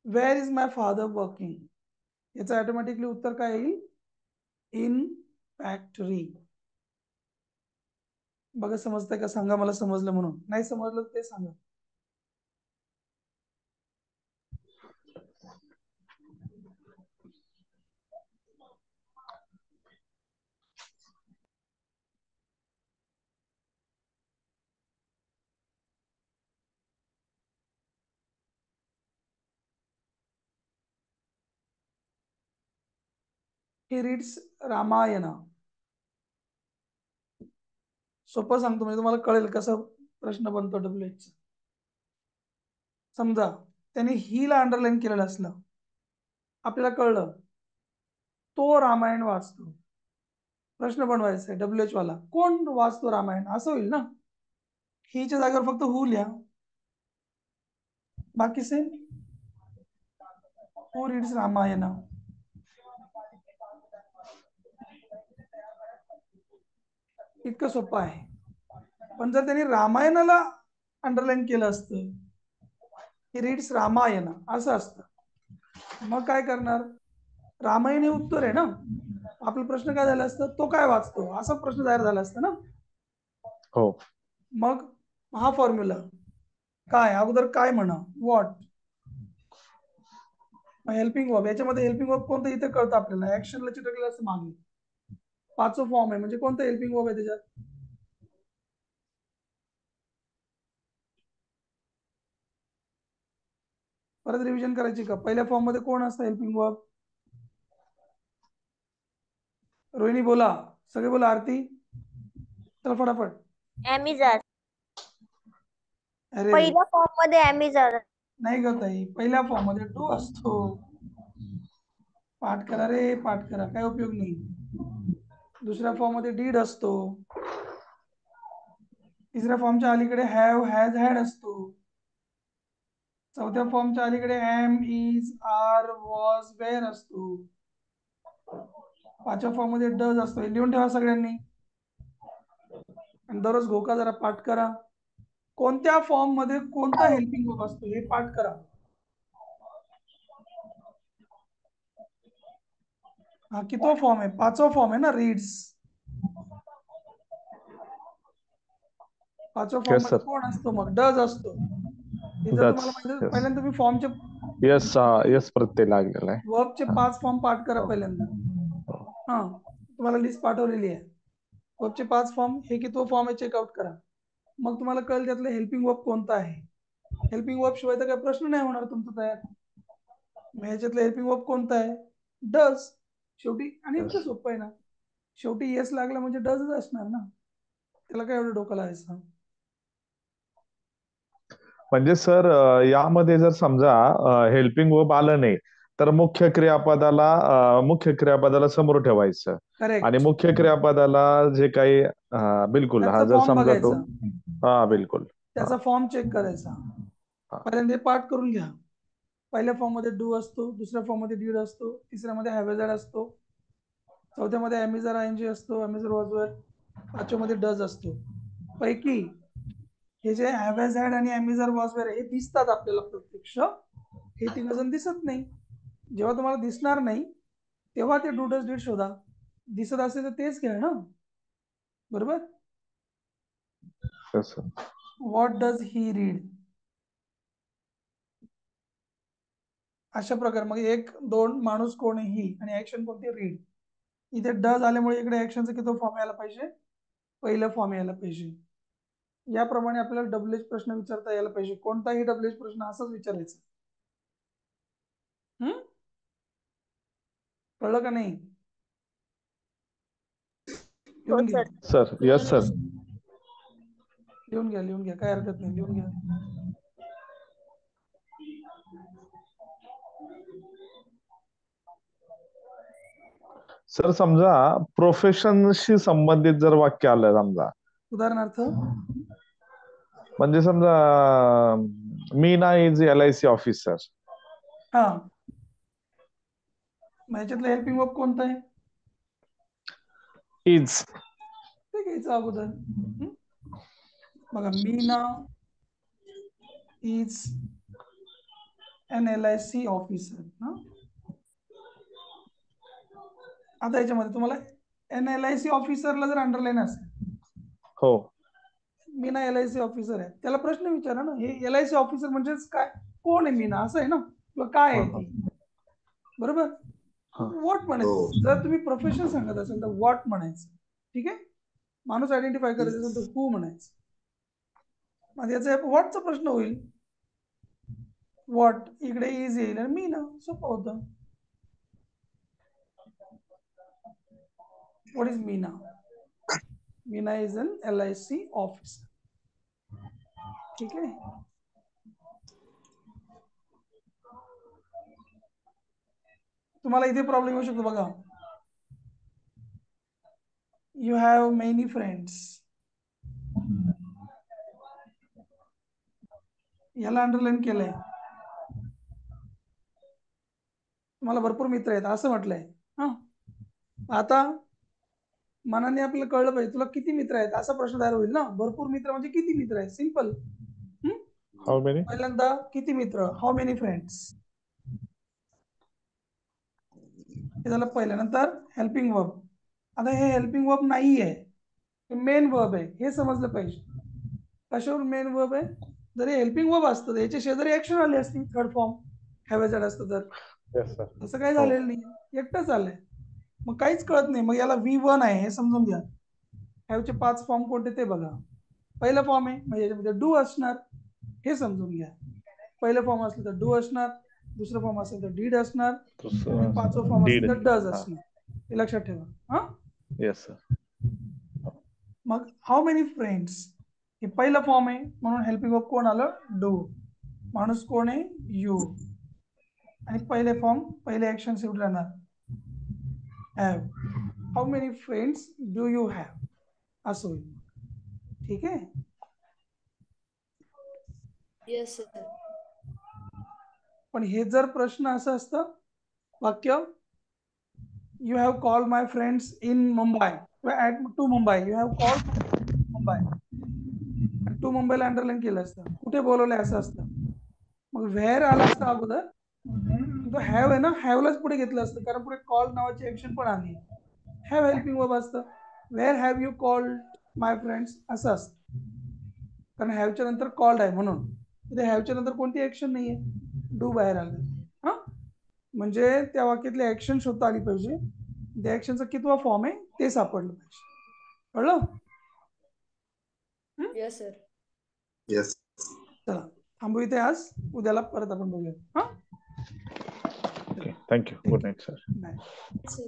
Where is my father working. याचं ऑटोमॅटिकली उत्तर काय येईल? In factory. बघा समजतंय का? सांगा मला समजलं म्हणून. नाही समजलं ते सांगा. he reads Ramayana. सोपं सांगतो म्हणजे तुम्हाला कळेल कसं प्रश्न बनतो WH. समजा त्याने ही ला अंडरलाईन केलेलं असलं, आपल्याला कळलं तो रामायण वाचतो. प्रश्न बनवायचा आहे WH वाला, कोण वाचतो रामायण असं होईल ना. हीच्या जागेवर फक्त हू लिहा, बाकी सेम. हू रीड्स रामायण. इतकं सोपं आहे. पण जर त्यांनी रामायणाला अंडरलाईन केलं असतं, ही रीड्स रामायण असं असतं, मग काय करणार? रामायण हे उत्तर आहे ना. आपला प्रश्न काय झाला असतं? तो काय वाचतो असा प्रश्न तयार झाला असता ना. हो. मग हा फॉर्म्युला काय? अगोदर काय म्हणा? व्हॉट. Helping verb. याच्यामध्ये हेल्पिंग वर्ब कोणतं इथे कळतं आपल्याला. ऍक्शनला चिटकलेलं असतं मागे. 5 फॉर्म आहे म्हणजे कोणतं हेल्पिंग वर्ब आहे त्याच्यात? परत रिव्हिजन करायची का? पहिल्या फॉर्म मध्ये कोण असतं हेल्पिंग वर्ब? रोहिणी बोला, सगळे बोला. आरती चला फटाफट. ॲमिझार. अरे पहिल्या फॉर्म मध्ये ॲमिझार. नाही ग ताई, पहिल्या फॉर्म मध्ये डू असतो. पाठ करा रे, पाठ करा, काय उपयोग नाही. दुसऱ्या फॉर्म मध्ये डीड असतो. तिसऱ्या फॉर्मच्या अलीकडे हॅव, हॅज, हॅड असतो. चौथ्या फॉर्मच्या अलीकडे am, is, are, was, were असतो. पाचव्या फॉर्म मध्ये डज असतो. हे लिहून ठेवा सगळ्यांनी आणि दररोज घोका जरा पाठ करा. कोणत्या फॉर्म मध्ये कोणता हेल्पिंग वर्ब असतो हे पाठ करा. हा कितवा फॉर्म आहे? 5वा फॉर्म आहे ना, रीड्स. 5व्या फॉर्म Yes, मध्ये sir. कोण असतो? मग डज असतो. हे जर तुम्हाला That's माहिती, yes. पहिल्यांदा तुम्ही फॉर्मचे Yes प्रत्यय लागलेला आहे. वर्बचे 5 फॉर्म पाठ करा पहिल्यांदा. हा तुम्हाला लिस्ट पाठवलेली आहे. वर्बचे 5 फॉर्म, हे कितवा फॉर्म आहे चेकआउट करा. मग तुम्हाला कळेल त्यातलं हेल्पिंग वर्ब कोणता आहे. हेल्पिंग वर्ब शिवाय तर काही प्रश्न नाही होणार तुमचा तयार. मग ह्याच्यातलं हेल्पिंग वर्ब कोणता आहे? डज. शेवटी आणि इतकं सोपं आहे ना, शेवटी येस लागला म्हणजे डजच असणार ना. त्याला काय एवढं डोकं लावायचं? म्हणजे सर यामध्ये जर समजा हेल्पिंग वर्ब आलं नाही तर मुख्य क्रियापदाला समोर ठेवायचं करेक्ट. आणि मुख्य क्रियापदाला जे काही बिलकुल हा त्याचा जर फॉर्म समजा तो बघायचा, बिलकुल त्याचा फॉर्म चेक करायचा. पहिल्यांदा पाठ करून घ्या. पहिल्या फॉर्म मध्ये डू असतो, दुसऱ्या फॉर्म मध्ये डीड असतो, तिसऱ्यामध्ये हॅवेझार्ड असतो, चौथ्यामध्ये ॲमिझार आयएनजी असतो, ॲमिझार वॉजवर, पाचव्यामध्ये डज असतो. पैकी हे जे हॅवेझार्ड आणि ॲमिझार वॉजवर हे दिसतात आपल्याला प्रत्यक्ष, हे 3 जण दिसत नाही. जेव्हा तुम्हाला दिसणार नाही तेव्हा ते डू डज डीड शोधा. दिसत असेल तर तेच घ्या ना, बरोबर. व्हॉट डज ही रीड, अशा प्रकारे. मग 1, 2 माणूस कोण आहे? ही. आणि ऍक्शन कोणती? रीड. इथे डज आल्यामुळे इकडे ऍक्शनचा किती फॉर्म यायला पाहिजे? पहिला फॉर्म यायला पाहिजे. याप्रमाणे आपल्याला WH प्रश्न विचारता यायला पाहिजे. कोणताही WH प्रश्न असाच विचारायचा. कळलं का नाही? हो लिहून घ्या सर. सर. Yes sir. लिहून घ्या, काय हरकत नाही, लिहून घ्या. सर समजा प्रोफेशनशी संबंधित जर वाक्य आलं समजा, उदाहरणार्थ म्हणजे समजा मीना इज LIC ऑफिसर. हा, मग ह्याच्यातलं हेल्पिंग वर्ब कोणतं आहे? इज. ते घ्यायचं अगोदर. बघा, Meena is an LIC officer. आता याच्यामध्ये तुम्हाला NLIC ऑफिसरला जर अंडरलाईन असेल, हो. मीना LIC ऑफिसर आहे, त्याला प्रश्न विचारा ना, हे LIC ऑफिसर म्हणजेच काय, कोण आहे मीना, असं आहे ना, किंवा काय आहे ती, बरोबर. व्हॉट म्हणायचं. जर तुम्ही प्रोफेशन सांगत असाल तर व्हॉट म्हणायचं. ठीक आहे. माणूस आयडेंटिफाय करायचं असेल तर हू म्हणायचं. मग याचा व्हॉटचा प्रश्न होईल. व्हॉट इकडे इज येईल आणि मीना, सोपं होतं. What is Meena? Meena is an LIC officer. ठीक आहे. तुम्हाला इथे प्रॉब्लेम येऊ शकतो बघा. यू हॅव मेनी फ्रेंड्स, याला अंडरलाईन केलंय. तुम्हाला भरपूर मित्र आहेत असं म्हटलंय. हा, आता मनाने आपल्याला कळलं पाहिजे तुला किती मित्र आहेत, असा प्रश्न तयार होईल ना. भरपूर मित्र म्हणजे किती मित्र आहेत, सिंपल. How many? पहिल्यांदा किती मित्र, हाऊ मेनी फ्रेंड्स, हे झालं पहिलं. नंतर हेल्पिंग वर्ब. आता हे हेल्पिंग वर्ब नाही आहे, हे मेन वर्ब आहे, हे समजलं पाहिजे. कशावर मेन वर्ब आहे? जर हे हेल्पिंग वर्ब असतं याच्या शेजारी ऍक्शन आली असती, थर्ड फॉर्म हॅव एज असतं तर. असं काही झालेलं नाही, एकटंच आलंय. मग काहीच कळत नाही. मग याला V1 आहे हे समजून घ्या. हॅवचे 5 फॉर्म कोणते ते बघा. पहिला फॉर्म आहे म्हणजे याच्यामध्ये डू असणार, हे समजून घ्या. पहिलं फॉर्म असलं तर डू असणार, दुसरं फॉर्म असेल तर डीड असणार, आणि पाचवं फॉर्म असेल तर डज असणार. हे लक्षात ठेवा. हा, येस सर. मग हाऊ मेनी फ्रेंड्स हे पहिलं फॉर्म आहे म्हणून हेल्पिंग वर्ब कोण आलं, डू. माणूस कोण आहे, यू. आणि पहिले फॉर्म पहिले ऍक्शन सुरू राहणार, have. How many friends do you have, असं होईल. ठीक आहे. Yes sir. पण हे जर प्रश्न असं असतं वाक्य, you have called my friends in Mumbai to Mumbai, you have called Mumbai, to मुंबईला अंडरलाईन केलं असतं, कुठे बोलवलंय असं असतं. मग व्हेअर आला असतं अगोदर, तो हॅव आहे ना, हॅवलाच पुढे घेतलं असतं, कारण पुढे कॉल नावाची ऍक्शन पण आली. हॅव हेल्पिंग वर्ब असतं. Where have you called my friends असं असतं, कारण हॅवच्या नंतर कॉल्ड आहे म्हणून. इथे हॅवच्या नंतर कोणती ऍक्शन नाहीये, डू बाहेर आलं. हा, म्हणजे त्या वाक्यातली ऍक्शन शोधता आली पाहिजे. त्या ऍक्शनचा कितवा फॉर्म आहे ते सापडलं पाहिजे. कळलं? Yes sir. येस. चला थांबू इथे आज, उद्याला परत आपण बघूया. हा, thank you. Good night sir. Bye. Sir.